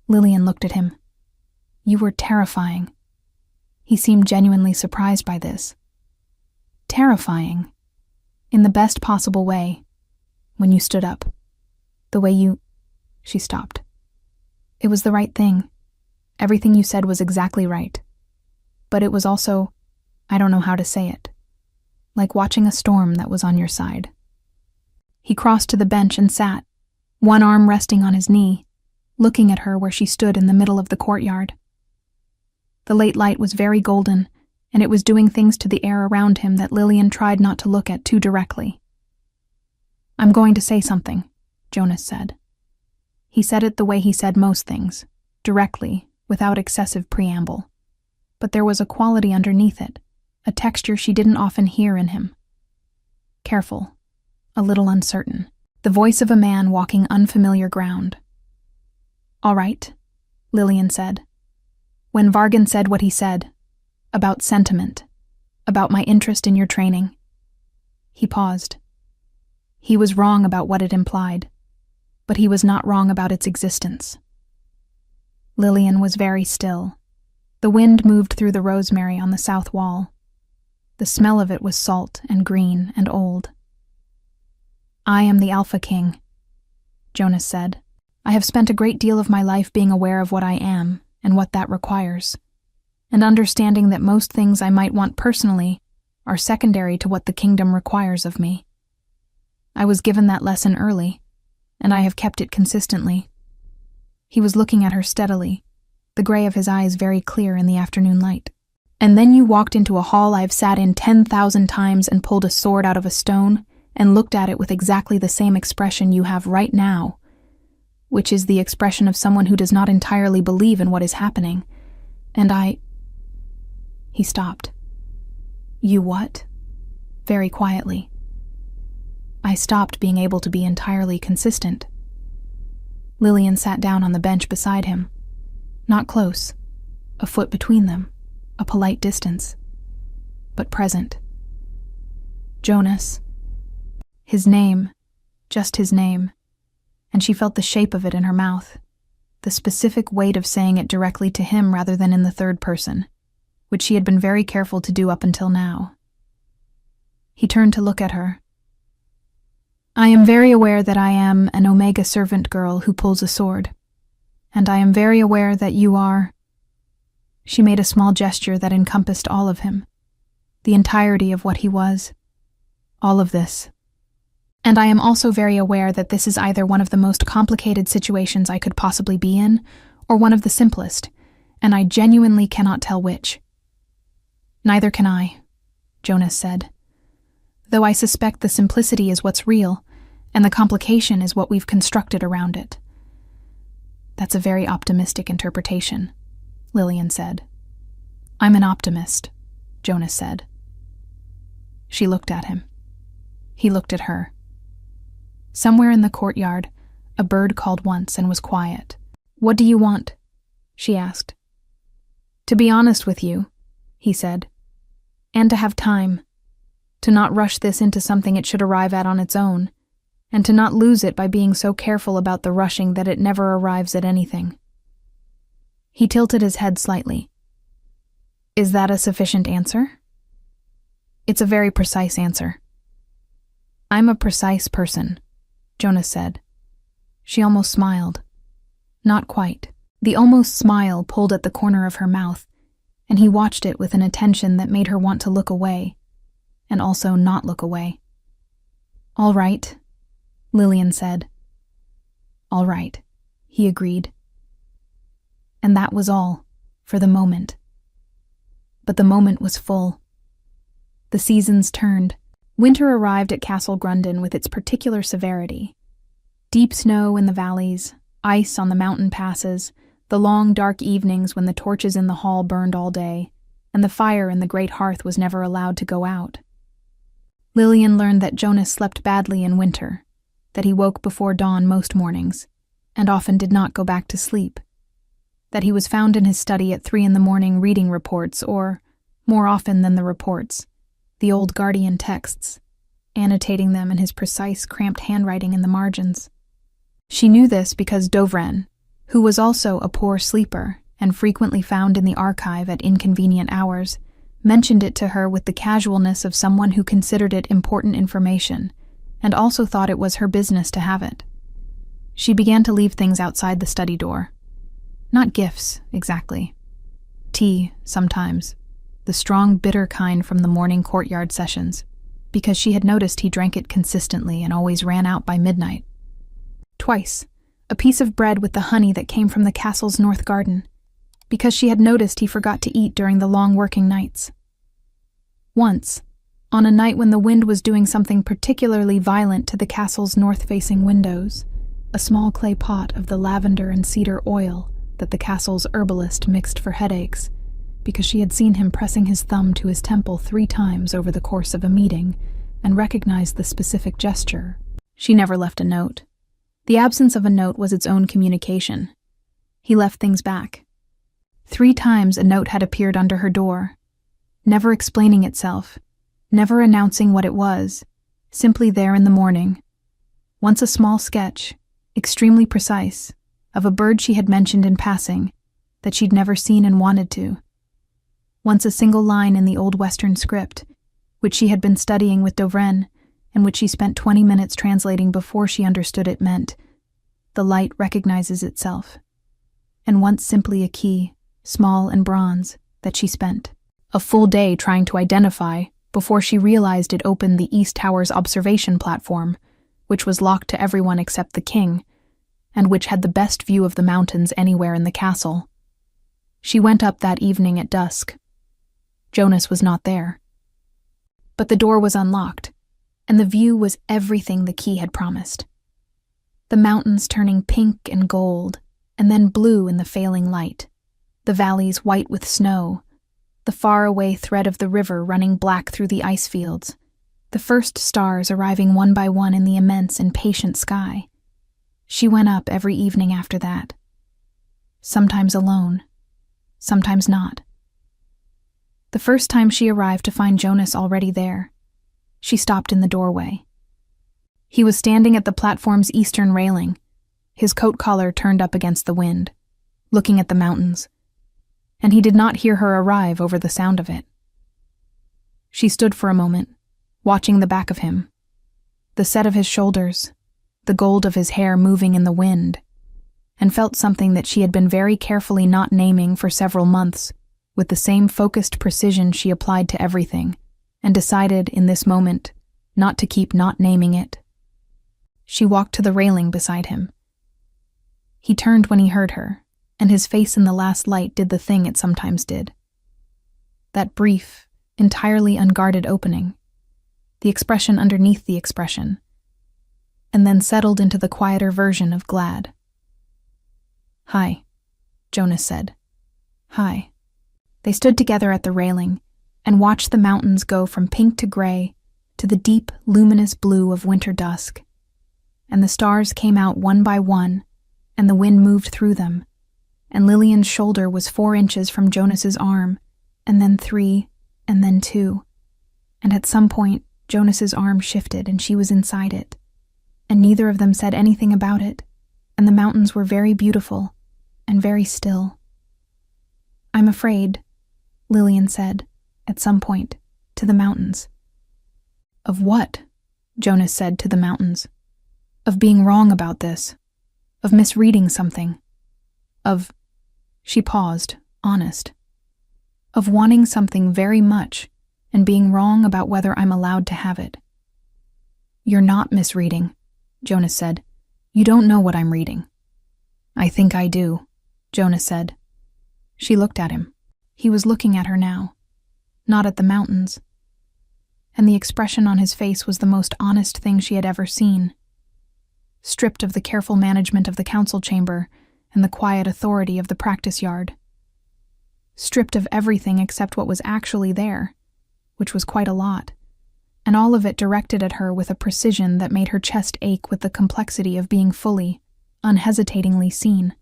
Lillian looked at him. "You were terrifying." He seemed genuinely surprised by this. "Terrifying. In the best possible way. When you stood up. The way you—" She stopped. "It was the right thing. Everything you said was exactly right. But it was also, I don't know how to say it, like watching a storm that was on your side." He crossed to the bench and sat, one arm resting on his knee, looking at her where she stood in the middle of the courtyard. The late light was very golden, and it was doing things to the air around him that Lillian tried not to look at too directly. "I'm going to say something," Jonas said. He said it the way he said most things, directly, without excessive preamble. But there was a quality underneath it, a texture she didn't often hear in him. Careful, a little uncertain, the voice of a man walking unfamiliar ground. "All right," Lillian said. "When Vargan said what he said, about sentiment, about my interest in your training." He paused. He was wrong about what it implied, but he was not wrong about its existence. Lillian was very still. The wind moved through the rosemary on the south wall. The smell of it was salt and green and old. "I am the Alpha King," Jonas said. "I have spent a great deal of my life being aware of what I am and what that requires, and understanding that most things I might want personally are secondary to what the kingdom requires of me. I was given that lesson early, and I have kept it consistently." He was looking at her steadily, the gray of his eyes very clear in the afternoon light. And then you walked into a hall I've sat in 10,000 times and pulled a sword out of a stone and looked at it with exactly the same expression you have right now, which is the expression of someone who does not entirely believe in what is happening. And He stopped. You what? Very quietly. I stopped being able to be entirely consistent. Lillian sat down on the bench beside him. Not close, a foot between them, a polite distance, but present. Jonas. His name, just his name, and she felt the shape of it in her mouth, the specific weight of saying it directly to him rather than in the third person, which she had been very careful to do up until now. He turned to look at her. I am very aware that I am an Omega servant girl who pulls a sword, and I am very aware that you are... She made a small gesture that encompassed all of him, the entirety of what he was, all of this. And I am also very aware that this is either one of the most complicated situations I could possibly be in, or one of the simplest, and I genuinely cannot tell which. Neither can I, Jonas said. Though I suspect the simplicity is what's real, and the complication is what we've constructed around it. That's a very optimistic interpretation, Lillian said. I'm an optimist, Jonas said. She looked at him. He looked at her. Somewhere in the courtyard, a bird called once and was quiet. What do you want? She asked. To be honest with you, he said, and to have time, to not rush this into something it should arrive at on its own, and to not lose it by being so careful about the rushing that it never arrives at anything. He tilted his head slightly. Is that a sufficient answer? It's a very precise answer. I'm a precise person, Jonas said. She almost smiled. Not quite. The almost smile pulled at the corner of her mouth, and he watched it with an attention that made her want to look away, and also not look away. All right, Lillian said. All right, he agreed. And that was all, for the moment. But the moment was full. The seasons turned. Winter arrived at Castle Grundon with its particular severity. Deep snow in the valleys, ice on the mountain passes, the long dark evenings when the torches in the hall burned all day, and the fire in the great hearth was never allowed to go out. Lillian learned that Jonas slept badly in winter, that he woke before dawn most mornings, and often did not go back to sleep, that he was found in his study at 3 a.m. reading reports or, more often than the reports, the old Guardian texts, annotating them in his precise, cramped handwriting in the margins. She knew this because Dovren, who was also a poor sleeper and frequently found in the archive at inconvenient hours, mentioned it to her with the casualness of someone who considered it important information and also thought it was her business to have it. She began to leave things outside the study door. Not gifts, exactly. Tea, sometimes. The strong, bitter kind from the morning courtyard sessions, because she had noticed he drank it consistently and always ran out by midnight. Twice, a piece of bread with the honey that came from the castle's north garden, because she had noticed he forgot to eat during the long working nights. Once, on a night when the wind was doing something particularly violent to the castle's north-facing windows, a small clay pot of the lavender and cedar oil that the castle's herbalist mixed for headaches, because she had seen him pressing his thumb to his temple 3 times over the course of a meeting and recognized the specific gesture. She never left a note. The absence of a note was its own communication. He left things back. 3 times a note had appeared under her door, never explaining itself, never announcing what it was, simply there in the morning. Once a small sketch, extremely precise, of a bird she had mentioned in passing, that she'd never seen and wanted to. Once a single line in the Old Western script, which she had been studying with Dovren, and which she spent 20 minutes translating before she understood it meant, the light recognizes itself. And once simply a key, small and bronze, that she spent a full day trying to identify before she realized it opened the East Tower's observation platform, which was locked to everyone except the king, and which had the best view of the mountains anywhere in the castle. She went up that evening at dusk. Jonas was not there. But the door was unlocked, and the view was everything the key had promised. The mountains turning pink and gold, and then blue in the failing light, the valleys white with snow, the faraway thread of the river running black through the ice fields, the first stars arriving one by one in the immense and patient sky. She went up every evening after that. Sometimes alone, sometimes not. The first time she arrived to find Jonas already there, she stopped in the doorway. He was standing at the platform's eastern railing, his coat collar turned up against the wind, looking at the mountains, and he did not hear her arrive over the sound of it. She stood for a moment, watching the back of him, the set of his shoulders, the gold of his hair moving in the wind, and felt something that she had been very carefully not naming for several months, with the same focused precision she applied to everything, and decided in this moment not to keep not naming it. She walked to the railing beside him. He turned when he heard her, and his face in the last light did the thing it sometimes did. That brief, entirely unguarded opening, the expression underneath the expression, and then settled into the quieter version of glad. "Hi," Jonas said. "Hi." They stood together at the railing and watched the mountains go from pink to gray to the deep, luminous blue of winter dusk, and the stars came out one by one, and the wind moved through them, and Lillian's shoulder was 4 inches from Jonas's arm, and then 3, and then 2, and at some point Jonas's arm shifted and she was inside it, and neither of them said anything about it, and the mountains were very beautiful and very still. "I'm afraid," Lillian said, at some point, to the mountains. "Of what?" Jonas said to the mountains. "Of being wrong about this. Of misreading something. Of—" she paused, honest. "Of wanting something very much and being wrong about whether I'm allowed to have it." "You're not misreading," Jonas said. "You don't know what I'm reading." "I think I do," Jonas said. She looked at him. He was looking at her now, not at the mountains. And the expression on his face was the most honest thing she had ever seen. Stripped of the careful management of the council chamber and the quiet authority of the practice yard. Stripped of everything except what was actually there, which was quite a lot, and all of it directed at her with a precision that made her chest ache with the complexity of being fully, unhesitatingly seen.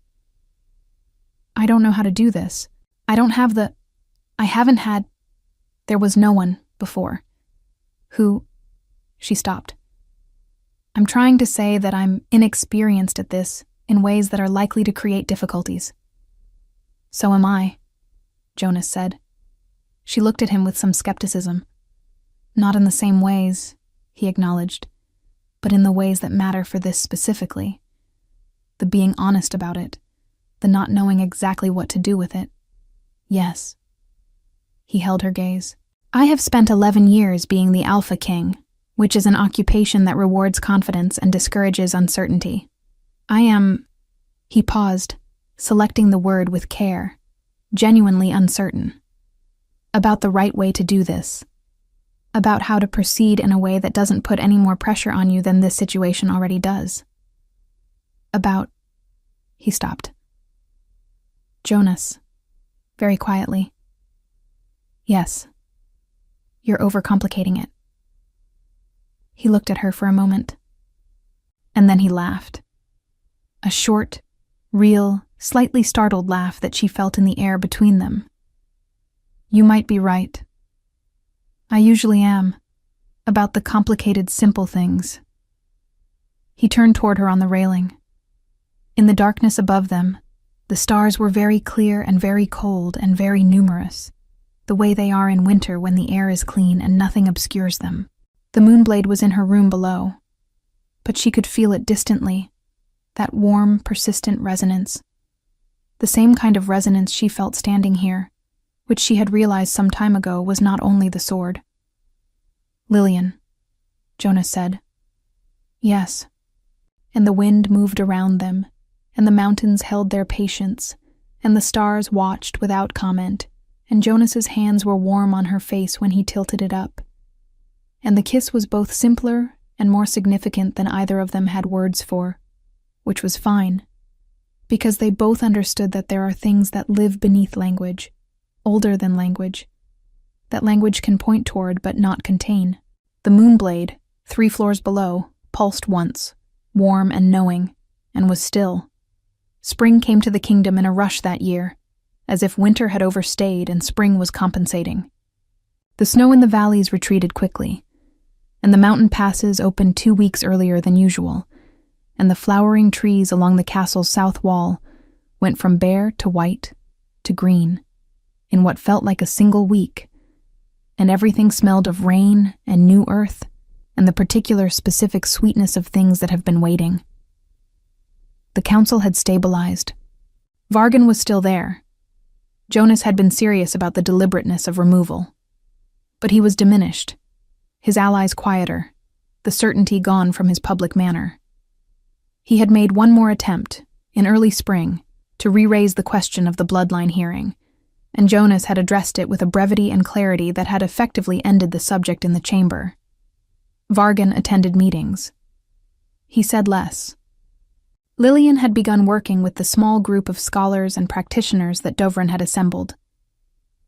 "I don't know how to do this. I haven't had. There was no one before. Who—" She stopped. "I'm trying to say that I'm inexperienced at this in ways that are likely to create difficulties." "So am I," Jonas said. She looked at him with some skepticism. "Not in the same ways," he acknowledged, "but in the ways that matter for this specifically. The being honest about it, the not knowing exactly what to do with it. Yes." He held her gaze. "I have spent 11 years being the Alpha King, which is an occupation that rewards confidence and discourages uncertainty. I am—" He paused, selecting the word with care, "genuinely uncertain. About the right way to do this. About how to proceed in a way that doesn't put any more pressure on you than this situation already does. About—" He stopped. "Jonas," very quietly. "Yes. You're overcomplicating it." He looked at her for a moment. And then he laughed. A short, real, slightly startled laugh that she felt in the air between them. "You might be right. I usually am, about the complicated, simple things." He turned toward her on the railing. In the darkness above them, the stars were very clear and very cold and very numerous, the way they are in winter when the air is clean and nothing obscures them. The Moonblade was in her room below, but she could feel it distantly, that warm, persistent resonance. The same kind of resonance she felt standing here, which she had realized some time ago was not only the sword. "Lillian," Jonas said. "Yes." And the wind moved around them, and the mountains held their patience, and the stars watched without comment, and Jonas's hands were warm on her face when he tilted it up. And the kiss was both simpler and more significant than either of them had words for, which was fine, because they both understood that there are things that live beneath language, older than language, that language can point toward but not contain. The Moonblade, 3 floors below, pulsed once, warm and knowing, and was still. Spring came to the kingdom in a rush that year, as if winter had overstayed and spring was compensating. The snow in the valleys retreated quickly, and the mountain passes opened 2 weeks earlier than usual, and the flowering trees along the castle's south wall went from bare to white to green in what felt like a single week, and everything smelled of rain and new earth and the particular specific sweetness of things that have been waiting. The council had stabilized. Vargan was still there. Jonas had been serious about the deliberateness of removal. But he was diminished, his allies quieter, the certainty gone from his public manner. He had made one more attempt, in early spring, to re-raise the question of the bloodline hearing, and Jonas had addressed it with a brevity and clarity that had effectively ended the subject in the chamber. Vargan attended meetings. He said less. Lillian had begun working with the small group of scholars and practitioners that Dovran had assembled.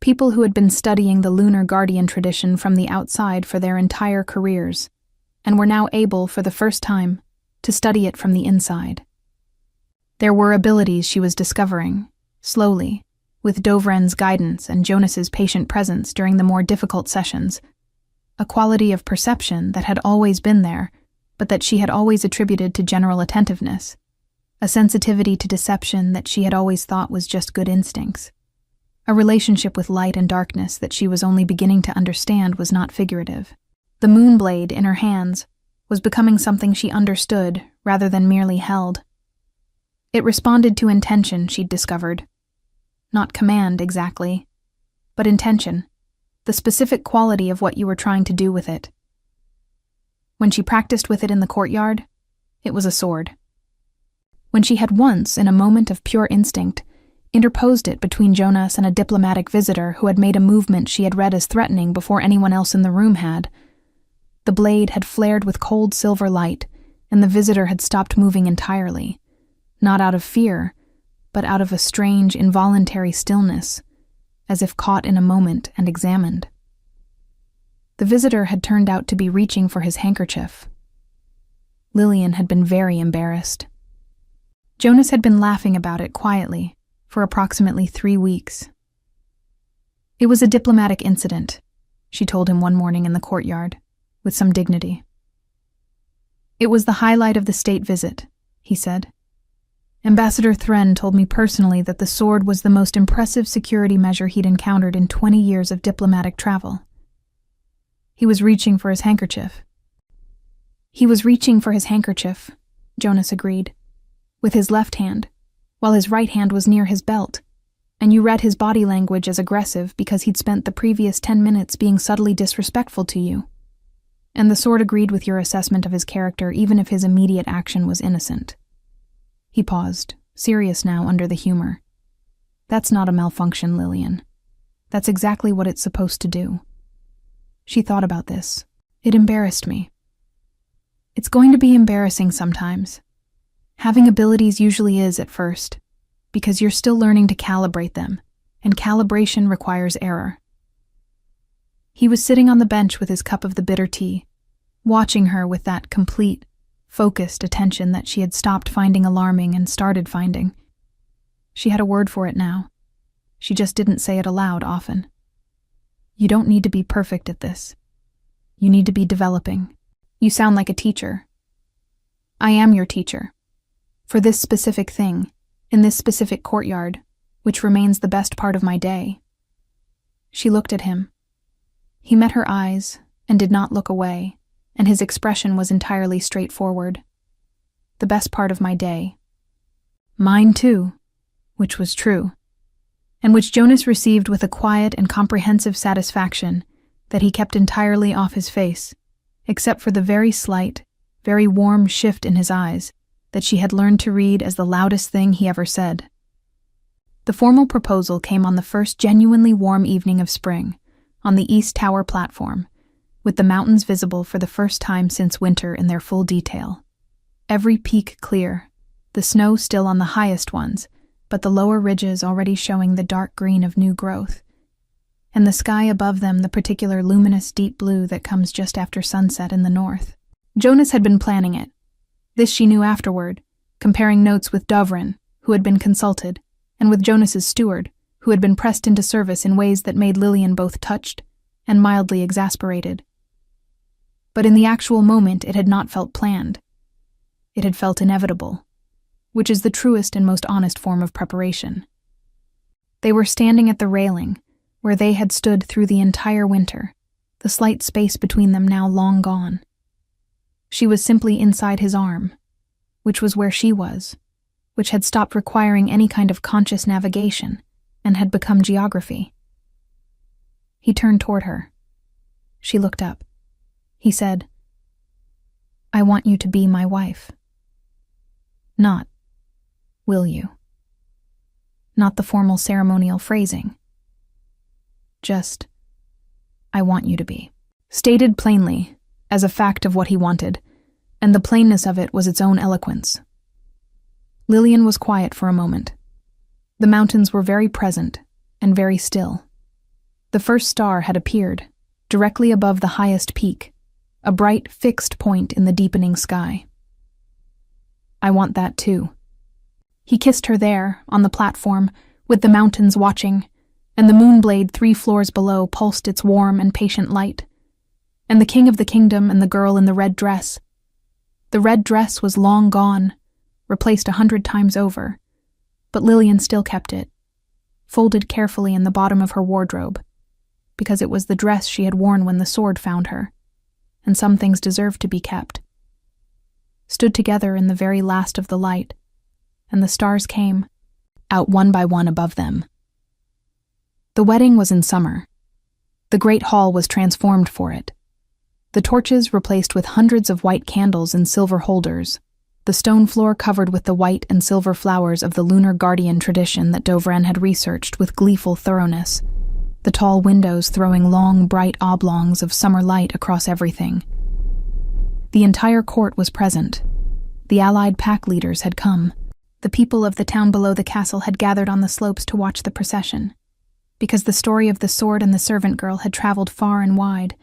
People who had been studying the lunar guardian tradition from the outside for their entire careers, and were now able, for the first time, to study it from the inside. There were abilities she was discovering, slowly, with Dovran's guidance and Jonas's patient presence during the more difficult sessions, a quality of perception that had always been there, but that she had always attributed to general attentiveness, a sensitivity to deception that she had always thought was just good instincts. A relationship with light and darkness that she was only beginning to understand was not figurative. The Moonblade in her hands was becoming something she understood rather than merely held. It responded to intention, she'd discovered. Not command, exactly, but intention, the specific quality of what you were trying to do with it. When she practiced with it in the courtyard, it was a sword. When she had once, in a moment of pure instinct, interposed it between Jonas and a diplomatic visitor who had made a movement she had read as threatening before anyone else in the room had, the blade had flared with cold silver light, and the visitor had stopped moving entirely, not out of fear, but out of a strange, involuntary stillness, as if caught in a moment and examined. The visitor had turned out to be reaching for his handkerchief. Lillian had been very embarrassed. Jonas had been laughing about it quietly for approximately 3 weeks. It was a diplomatic incident, she told him one morning in the courtyard, with some dignity. It was the highlight of the state visit, he said. Ambassador Thren told me personally that the sword was the most impressive security measure he'd encountered in 20 years of diplomatic travel. He was reaching for his handkerchief. Jonas agreed, with his left hand, while his right hand was near his belt, and you read his body language as aggressive because he'd spent the previous 10 minutes being subtly disrespectful to you. And the sword agreed with your assessment of his character even if his immediate action was innocent. He paused, serious now under the humor. That's not a malfunction, Lillian. That's exactly what it's supposed to do. She thought about this. It embarrassed me. It's going to be embarrassing sometimes. Having abilities usually is at first, because you're still learning to calibrate them, and calibration requires error. He was sitting on the bench with his cup of the bitter tea, watching her with that complete, focused attention that she had stopped finding alarming and started finding. She had a word for it now. She just didn't say it aloud often. You don't need to be perfect at this. You need to be developing. You sound like a teacher. I am your teacher. For this specific thing, in this specific courtyard, which remains the best part of my day. She looked at him. He met her eyes and did not look away, and his expression was entirely straightforward. The best part of my day. Mine too, which was true, and which Jonas received with a quiet and comprehensive satisfaction that he kept entirely off his face, except for the very slight, very warm shift in his eyes that she had learned to read as the loudest thing he ever said. The formal proposal came on the first genuinely warm evening of spring, on the East Tower platform, with the mountains visible for the first time since winter in their full detail. Every peak clear, the snow still on the highest ones, but the lower ridges already showing the dark green of new growth, and the sky above them the particular luminous deep blue that comes just after sunset in the north. Jonas had been planning it. This she knew afterward, comparing notes with Dovrin, who had been consulted, and with Jonas's steward, who had been pressed into service in ways that made Lillian both touched and mildly exasperated. But in the actual moment it had not felt planned. It had felt inevitable, which is the truest and most honest form of preparation. They were standing at the railing, where they had stood through the entire winter, the slight space between them now long gone. She was simply inside his arm, which was where she was, which had stopped requiring any kind of conscious navigation and had become geography. He turned toward her. She looked up. He said, "I want you to be my wife." Not, "Will you?" Not the formal ceremonial phrasing. Just, "I want you to be." Stated plainly, as a fact of what he wanted, and the plainness of it was its own eloquence. Lillian was quiet for a moment. The mountains were very present and very still. The first star had appeared, directly above the highest peak, a bright, fixed point in the deepening sky. "I want that too." He kissed her there, on the platform, with the mountains watching, and the Moonblade 3 floors below pulsed its warm and patient light. And the king of the kingdom and the girl in the red dress. The red dress was long gone, replaced 100 times over, but Lillian still kept it, folded carefully in the bottom of her wardrobe, because it was the dress she had worn when the sword found her, and some things deserved to be kept. Stood together in the very last of the light, and the stars came, out one by one above them. The wedding was in summer. The great hall was transformed for it. The torches replaced with hundreds of white candles in silver holders, the stone floor covered with the white and silver flowers of the lunar guardian tradition that Dovren had researched with gleeful thoroughness, the tall windows throwing long, bright oblongs of summer light across everything. The entire court was present. The allied pack leaders had come. The people of the town below the castle had gathered on the slopes to watch the procession, because the story of the sword and the servant girl had traveled far and wide,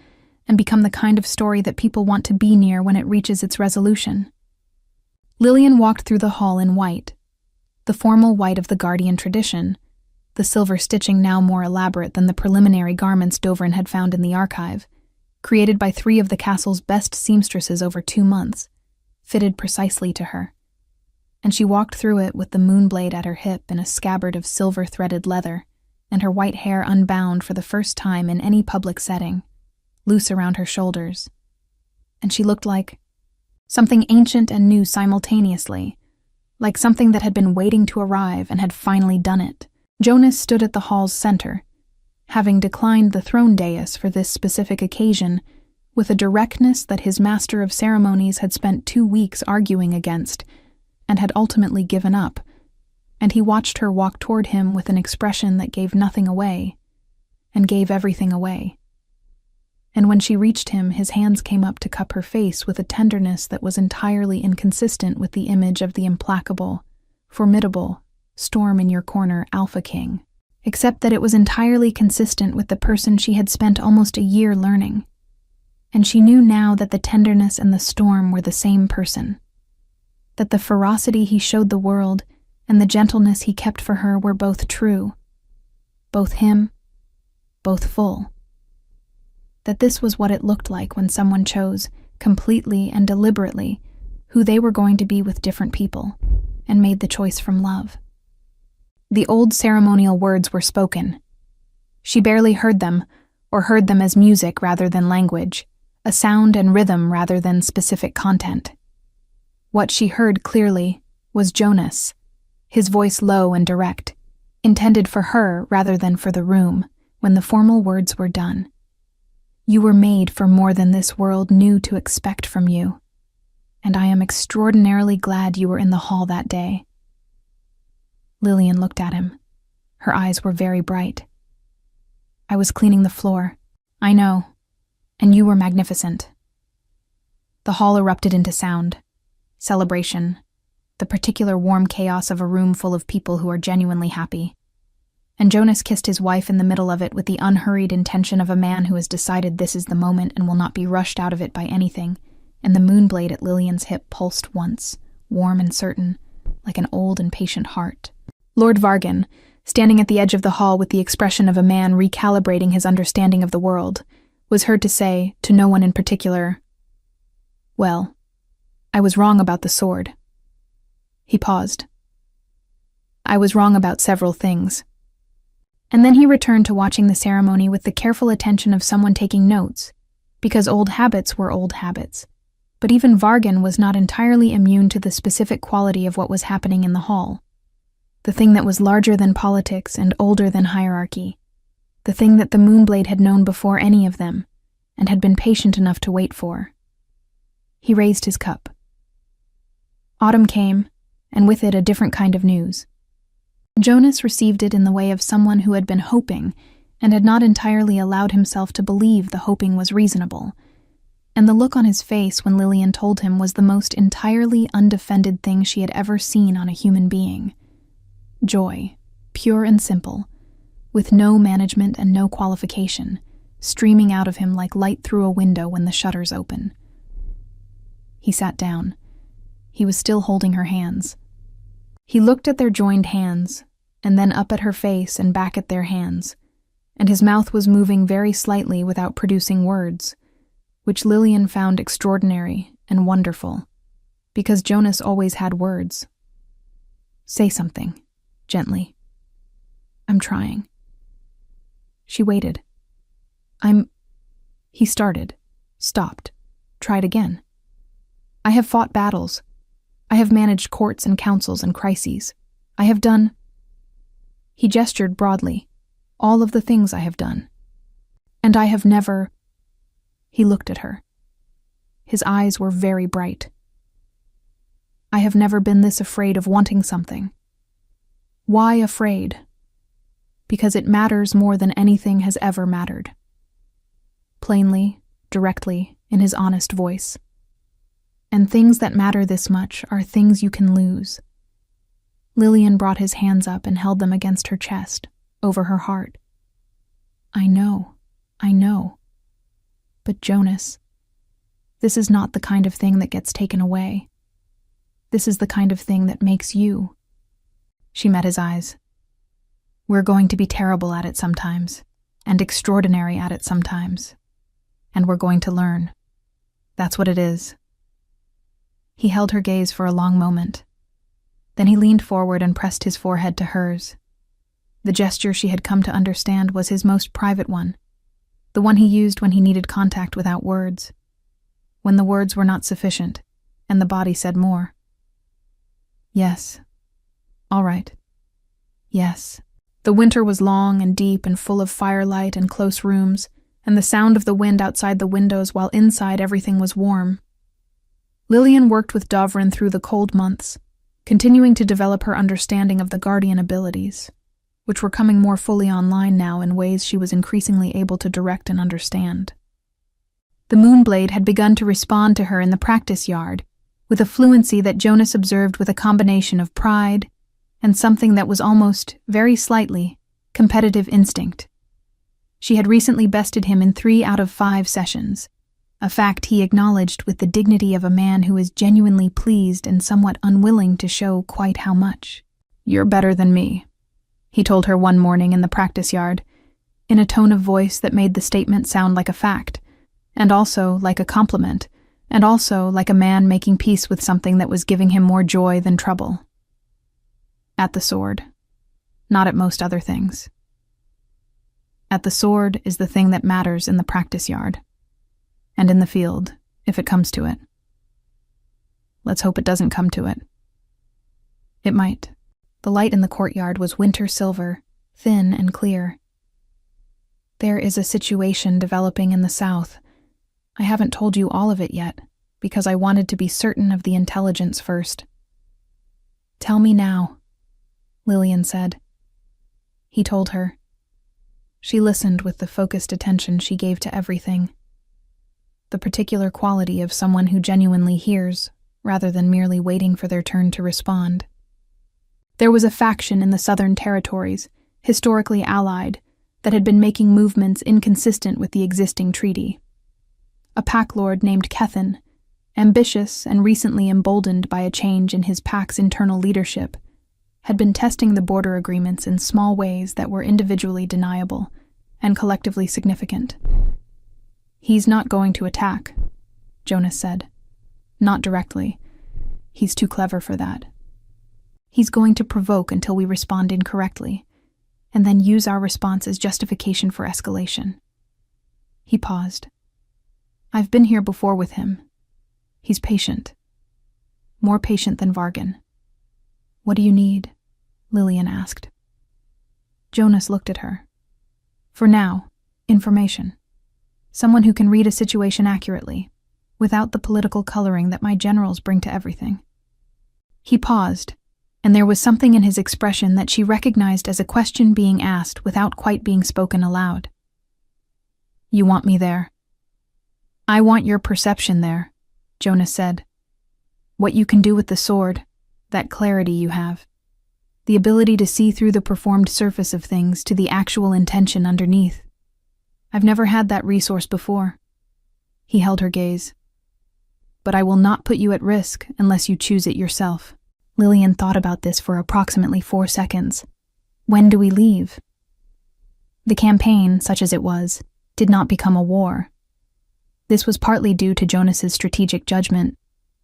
and become the kind of story that people want to be near when it reaches its resolution. Lillian walked through the hall in white, the formal white of the guardian tradition, the silver stitching now more elaborate than the preliminary garments Dovren had found in the archive, created by 3 of the castle's best seamstresses over 2 months, fitted precisely to her. And she walked through it with the Moonblade at her hip in a scabbard of silver-threaded leather, and her white hair unbound for the first time in any public setting, loose around her shoulders. And she looked like something ancient and new simultaneously, like something that had been waiting to arrive and had finally done it. Jonas stood at the hall's center, having declined the throne dais for this specific occasion, with a directness that his master of ceremonies had spent 2 weeks arguing against, and had ultimately given up, and he watched her walk toward him with an expression that gave nothing away, and gave everything away. And when she reached him, his hands came up to cup her face with a tenderness that was entirely inconsistent with the image of the implacable, formidable, storm-in-your-corner Alpha King, except that it was entirely consistent with the person she had spent almost a year learning. And she knew now that the tenderness and the storm were the same person, that the ferocity he showed the world and the gentleness he kept for her were both true, both him, both full. That this was what it looked like when someone chose, completely and deliberately, who they were going to be with different people, and made the choice from love. The old ceremonial words were spoken. She barely heard them, or heard them as music rather than language, a sound and rhythm rather than specific content. What she heard clearly was Jonas, his voice low and direct, intended for her rather than for the room, when the formal words were done. You were made for more than this world knew to expect from you, and I am extraordinarily glad you were in the hall that day. Lillian looked at him. Her eyes were very bright. "I was cleaning the floor. I know. And you were magnificent." The hall erupted into sound. Celebration. The particular warm chaos of a room full of people who are genuinely happy. And Jonas kissed his wife in the middle of it with the unhurried intention of a man who has decided this is the moment and will not be rushed out of it by anything, and the moonblade at Lillian's hip pulsed once, warm and certain, like an old and patient heart. Lord Vargan, standing at the edge of the hall with the expression of a man recalibrating his understanding of the world, was heard to say, to no one in particular, "Well, I was wrong about the sword." He paused. "I was wrong about several things." And then he returned to watching the ceremony with the careful attention of someone taking notes, because old habits were old habits. But even Vargan was not entirely immune to the specific quality of what was happening in the hall. The thing that was larger than politics and older than hierarchy. The thing that the Moonblade had known before any of them, and had been patient enough to wait for. He raised his cup. Autumn came, and with it a different kind of news. Jonas received it in the way of someone who had been hoping, and had not entirely allowed himself to believe the hoping was reasonable. And the look on his face when Lillian told him was the most entirely undefended thing she had ever seen on a human being. Joy, pure and simple, with no management and no qualification, streaming out of him like light through a window when the shutters open. He sat down. He was still holding her hands. He looked at their joined hands, and then up at her face and back at their hands, and his mouth was moving very slightly without producing words, which Lillian found extraordinary and wonderful, because Jonas always had words. "Say something, gently." "I'm trying." She waited. He started, stopped, tried again. "I have fought battles. I have managed courts and councils and crises. I have done—" He gestured broadly. "All of the things I have done. And I have never—" He looked at her. His eyes were very bright. "I have never been this afraid of wanting something." "Why afraid?" "Because it matters more than anything has ever mattered." Plainly, directly, in his honest voice. "And things that matter this much are things you can lose." Lillian brought his hands up and held them against her chest, over her heart. I know. But Jonas, this is not the kind of thing that gets taken away. This is the kind of thing that makes you." She met his eyes. "We're going to be terrible at it sometimes, and extraordinary at it sometimes. And we're going to learn. That's what it is." He held her gaze for a long moment. Then he leaned forward and pressed his forehead to hers. The gesture she had come to understand was his most private one, the one he used when he needed contact without words, when the words were not sufficient, and the body said more. "Yes. All right. Yes." The winter was long and deep and full of firelight and close rooms, and the sound of the wind outside the windows while inside everything was warm. Lillian worked with Dovrin through the cold months, continuing to develop her understanding of the guardian abilities, which were coming more fully online now in ways she was increasingly able to direct and understand. The Moonblade had begun to respond to her in the practice yard, with a fluency that Jonas observed with a combination of pride and something that was almost, very slightly, competitive instinct. She had recently bested him in 3 out of 5 sessions, a fact he acknowledged with the dignity of a man who is genuinely pleased and somewhat unwilling to show quite how much. "You're better than me," he told her one morning in the practice yard, in a tone of voice that made the statement sound like a fact, and also like a compliment, and also like a man making peace with something that was giving him more joy than trouble. At the sword, not at most other things. At the sword is the thing that matters in the practice yard, and in the field, if it comes to it. Let's hope it doesn't come to it. It might. The light in the courtyard was winter silver, thin and clear. "There is a situation developing in the south. I haven't told you all of it yet, because I wanted to be certain of the intelligence first." "Tell me now," Lillian said. he told her. She listened with the focused attention she gave to everything. The particular quality of someone who genuinely hears, rather than merely waiting for their turn to respond. There was a faction in the Southern Territories, historically allied, that had been making movements inconsistent with the existing treaty. A pack lord named Kethin, ambitious and recently emboldened by a change in his pack's internal leadership, had been testing the border agreements in small ways that were individually deniable and collectively significant. "He's not going to attack," Jonas said. "Not directly. He's too clever for that. He's going to provoke until we respond incorrectly, and then use our response as justification for escalation." He paused. "I've been here before with him. He's patient. More patient than Vargan." "What do you need?" Lillian asked. Jonas looked at her. "For now, information. Someone who can read a situation accurately, without the political coloring that my generals bring to everything." He paused, and there was something in his expression that she recognized as a question being asked without quite being spoken aloud. "You want me there?" "I want your perception there," Jonas said. "What you can do with the sword, that clarity you have. The ability to see through the performed surface of things to the actual intention underneath. I've never had that resource before." He held her gaze. "But I will not put you at risk unless you choose it yourself." Lillian thought about this for approximately 4 seconds. When do we leave? The campaign, such as it was, did not become a war. This was partly due to Jonas's strategic judgment,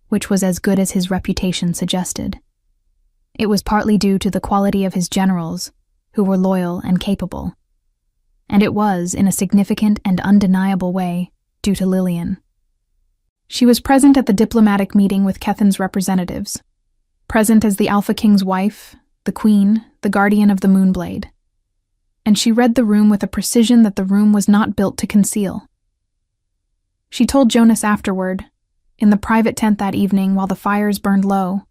which was as good as his reputation suggested. It was partly due to the quality of his generals, who were loyal and capable. And it was, in a significant and undeniable way, due to Lillian. She was present at the diplomatic meeting with Kethin's representatives, present as the Alpha King's wife, the Queen, the guardian of the Moonblade. And she read the room with a precision that the room was not built to conceal. She told Jonas afterward, in the private tent that evening while the fires burned low,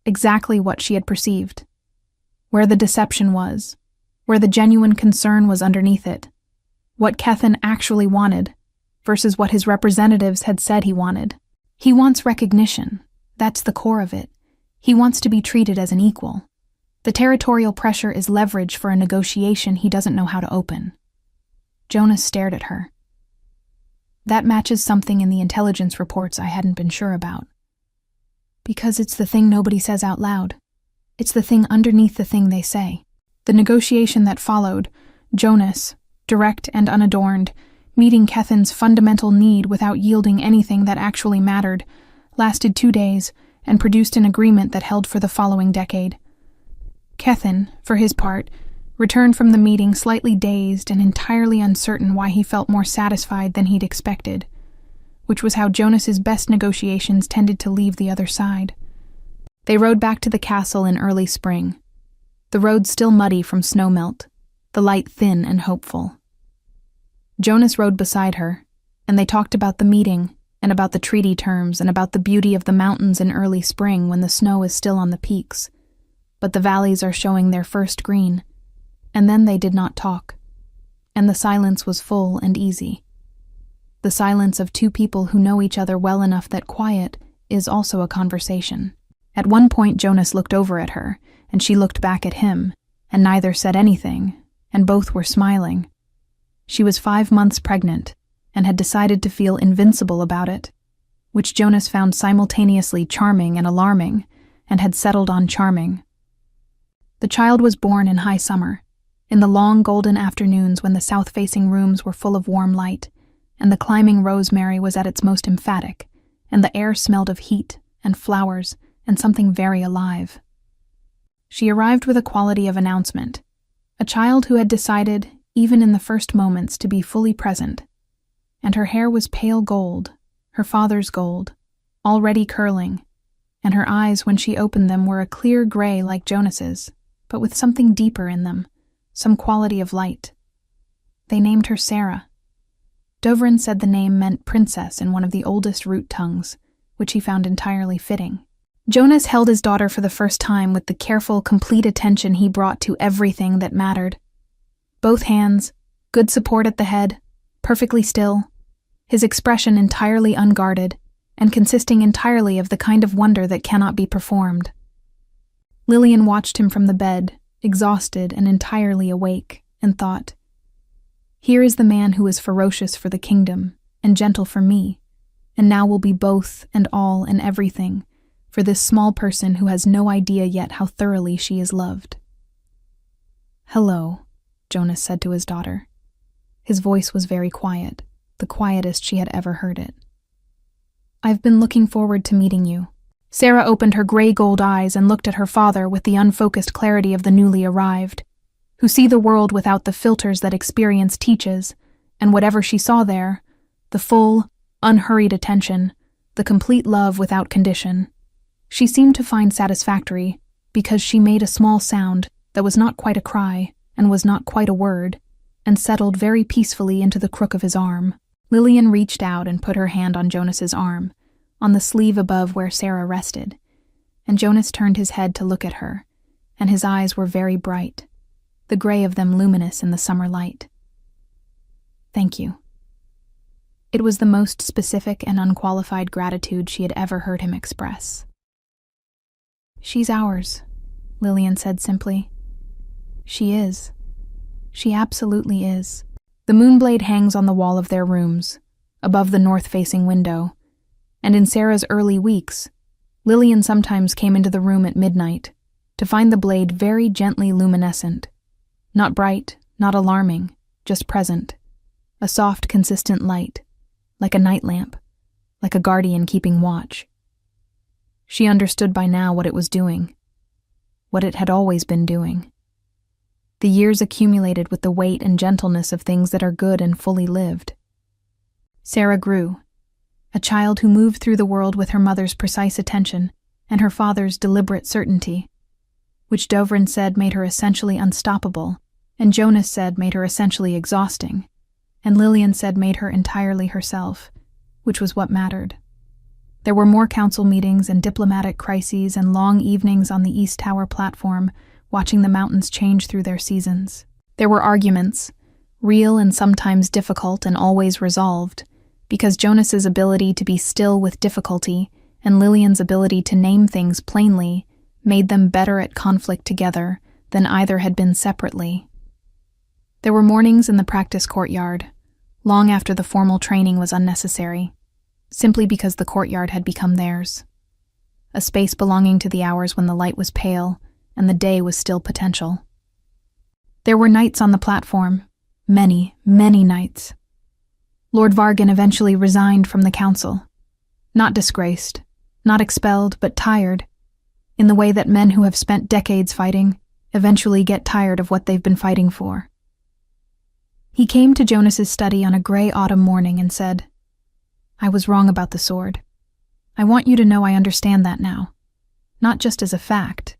exactly what she had perceived. Where the deception was, where the genuine concern was underneath it, what Kethin actually wanted, versus what his representatives had said he wanted. He wants recognition. That's the core of it. He wants to be treated as an equal. The territorial pressure is leverage for a negotiation he doesn't know how to open. Jonas stared at her. That matches something in the intelligence reports I hadn't been sure about. Because it's the thing nobody says out loud. It's the thing underneath the thing they say. The negotiation that followed, Jonas, direct and unadorned, meeting Kethin's fundamental need without yielding anything that actually mattered, lasted 2 days and produced an agreement that held for the following decade. Kethin, for his part, returned from the meeting slightly dazed and entirely uncertain why he felt more satisfied than he'd expected, which was how Jonas's best negotiations tended to leave the other side. They rode back to the castle in early spring, the road still muddy from snowmelt, the light thin and hopeful. Jonas rode beside her, and they talked about the meeting, and about the treaty terms, and about the beauty of the mountains in early spring when the snow is still on the peaks, but the valleys are showing their first green. And then they did not talk, and the silence was full and easy. The silence of two people who know each other well enough that quiet is also a conversation. At one point Jonas looked over at her, and she looked back at him, and neither said anything, and both were smiling. She was 5 months pregnant, and had decided to feel invincible about it, which Jonas found simultaneously charming and alarming, and had settled on charming. The child was born in high summer, in the long golden afternoons when the south-facing rooms were full of warm light, and the climbing rosemary was at its most emphatic, and the air smelled of heat and flowers and something very alive. She arrived with a quality of announcement, a child who had decided, even in the first moments, to be fully present, and her hair was pale gold, her father's gold, already curling, and her eyes when she opened them were a clear gray like Jonas's, but with something deeper in them, some quality of light. They named her Sarah. Dovrin said the name meant princess in one of the oldest root tongues, which he found entirely fitting. Jonas held his daughter for the first time with the careful, complete attention he brought to everything that mattered. Both hands, good support at the head, perfectly still, his expression entirely unguarded, and consisting entirely of the kind of wonder that cannot be performed. Lillian watched him from the bed, exhausted and entirely awake, and thought, "Here is the man who is ferocious for the kingdom, and gentle for me, and now will be both and all and everything for this small person who has no idea yet how thoroughly she is loved." "Hello," Jonas said to his daughter. His voice was very quiet, the quietest she had ever heard it. "I've been looking forward to meeting you." Sarah opened her gray-gold eyes and looked at her father with the unfocused clarity of the newly arrived, who see the world without the filters that experience teaches, and whatever she saw there, the full, unhurried attention, the complete love without condition, she seemed to find satisfactory because she made a small sound that was not quite a cry and was not quite a word, and settled very peacefully into the crook of his arm. Lillian reached out and put her hand on Jonas's arm, on the sleeve above where Sarah rested, and Jonas turned his head to look at her, and his eyes were very bright, the gray of them luminous in the summer light. "Thank you." It was the most specific and unqualified gratitude she had ever heard him express. "She's ours," Lillian said simply. "She is. She absolutely is." The Moonblade hangs on the wall of their rooms, above the north-facing window, and in Sarah's early weeks, Lillian sometimes came into the room at midnight to find the blade very gently luminescent, not bright, not alarming, just present, a soft, consistent light, like a night lamp, like a guardian keeping watch. She understood by now what it was doing, what it had always been doing. The years accumulated with the weight and gentleness of things that are good and fully lived. Sarah grew, a child who moved through the world with her mother's precise attention and her father's deliberate certainty, which Dovrin said made her essentially unstoppable, and Jonas said made her essentially exhausting, and Lillian said made her entirely herself, which was what mattered. There were more council meetings and diplomatic crises and long evenings on the East Tower platform, watching the mountains change through their seasons. There were arguments, real and sometimes difficult and always resolved, because Jonas's ability to be still with difficulty and Lillian's ability to name things plainly made them better at conflict together than either had been separately. There were mornings in the practice courtyard, long after the formal training was unnecessary, simply because the courtyard had become theirs, a space belonging to the hours when the light was pale and the day was still potential. There were nights on the platform, many, many nights. Lord Vargan eventually resigned from the council, not disgraced, not expelled, but tired, in the way that men who have spent decades fighting eventually get tired of what they've been fighting for. He came to Jonas's study on a gray autumn morning and said, "I was wrong about the sword. I want you to know I understand that now, not just as a fact,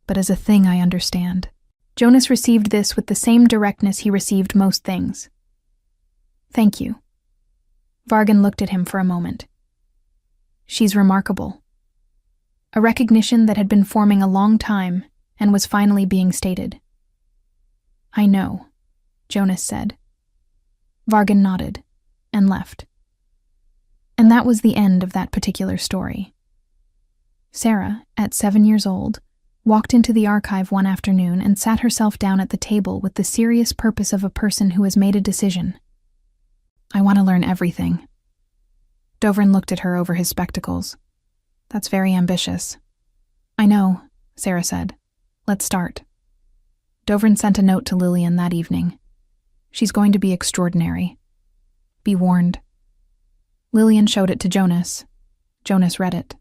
but as a thing I understand." Jonas received this with the same directness he received most things. "Thank you." Vargan looked at him for a moment. "She's remarkable." A recognition that had been forming a long time and was finally being stated. "I know," Jonas said. Vargan nodded and left. And that was the end of that particular story. Sarah, at 7 years old, walked into the archive one afternoon and sat herself down at the table with the serious purpose of a person who has made a decision. "I want to learn everything." Dovrin looked at her over his spectacles. "That's very ambitious." "I know," Sarah said. "Let's start." Dovrin sent a note to Lillian that evening. "She's going to be extraordinary. Be warned." Lillian showed it to Jonas. Jonas read it.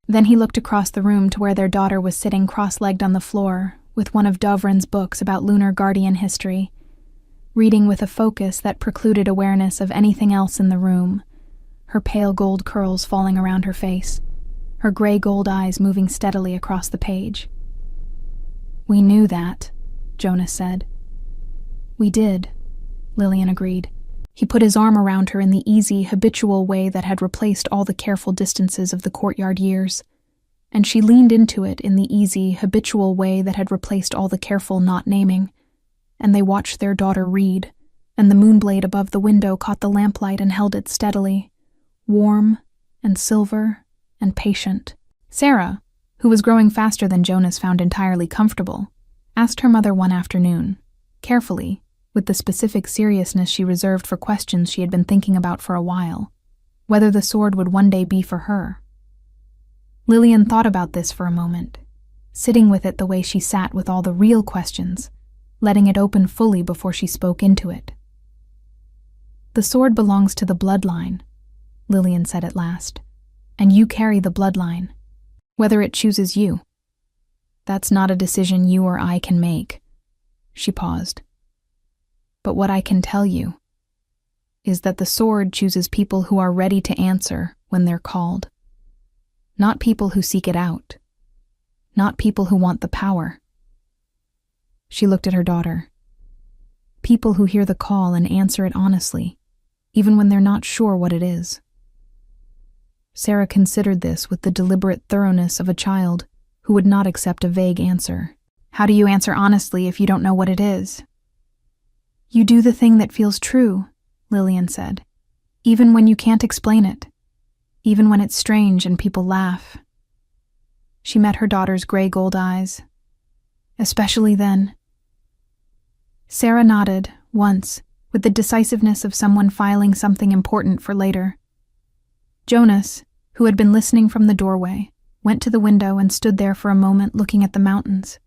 Then he looked across the room to where their daughter was sitting cross-legged on the floor with one of Dovrin's books about lunar guardian history, reading with a focus that precluded awareness of anything else in the room, her pale gold curls falling around her face, her gray gold eyes moving steadily across the page. "We knew that," Jonas said. "We did," Lillian agreed. He put his arm around her in the easy, habitual way that had replaced all the careful distances of the courtyard years, and she leaned into it in the easy, habitual way that had replaced all the careful not naming, and they watched their daughter read, and the moonblade above the window caught the lamplight and held it steadily, warm and silver and patient. Sarah, who was growing faster than Jonas found entirely comfortable, asked her mother one afternoon, carefully, with the specific seriousness she reserved for questions she had been thinking about for a while, whether the sword would one day be for her. Lillian thought about this for a moment, sitting with it the way she sat with all the real questions, letting it open fully before she spoke into it. "The sword belongs to the bloodline," Lillian said at last, "and you carry the bloodline, whether it chooses you. That's not a decision you or I can make." She paused. "But what I can tell you is that the sword chooses people who are ready to answer when they're called. Not people who seek it out. Not people who want the power." She looked at her daughter. "People who hear the call and answer it honestly, even when they're not sure what it is." Sarah considered this with the deliberate thoroughness of a child who would not accept a vague answer. "How do you answer honestly if you don't know what it is?" "You do the thing that feels true," Lillian said, "even when you can't explain it, even when it's strange and people laugh." She met her daughter's gray-gold eyes. "Especially then." Sarah nodded, once, with the decisiveness of someone filing something important for later. Jonas, who had been listening from the doorway, went to the window and stood there for a moment looking at the mountains.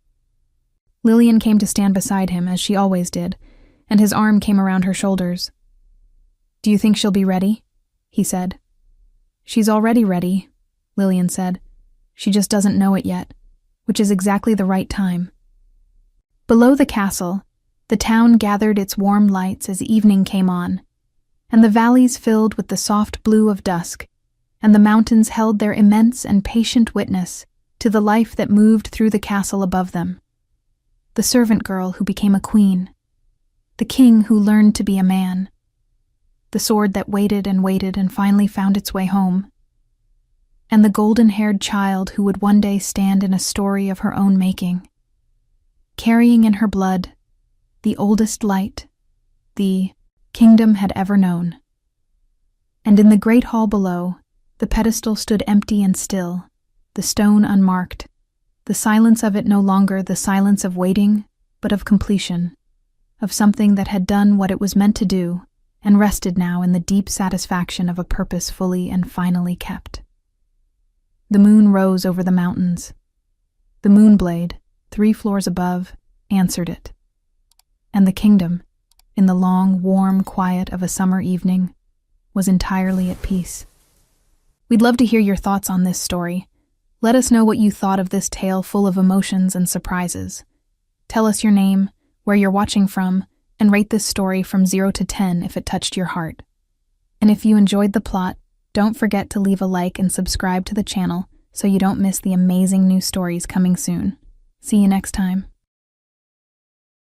Lillian came to stand beside him, as she always did, and his arm came around her shoulders. "Do you think she'll be ready?" he said. "She's already ready," Lillian said. "She just doesn't know it yet, which is exactly the right time." Below the castle, the town gathered its warm lights as evening came on, and the valleys filled with the soft blue of dusk, and the mountains held their immense and patient witness to the life that moved through the castle above them. The servant girl who became a queen, the king who learned to be a man, the sword that waited and finally found its way home, and the golden-haired child who would one day stand in a story of her own making, carrying in her blood the oldest light the kingdom had ever known. And in the great hall below, the pedestal stood empty and still, the stone unmarked, the silence of it no longer the silence of waiting, but of completion, of something that had done what it was meant to do, and rested now in the deep satisfaction of a purpose fully and finally kept. The moon rose over the mountains. The Moonblade, 3 floors above, answered it. And the kingdom, in the long, warm quiet of a summer evening, was entirely at peace. We'd love to hear your thoughts on this story. Let us know what you thought of this tale full of emotions and surprises. Tell us your name, where you're watching from, and rate this story from 0 to 10 if it touched your heart. And if you enjoyed the plot, don't forget to leave a like and subscribe to the channel so you don't miss the amazing new stories coming soon. See you next time.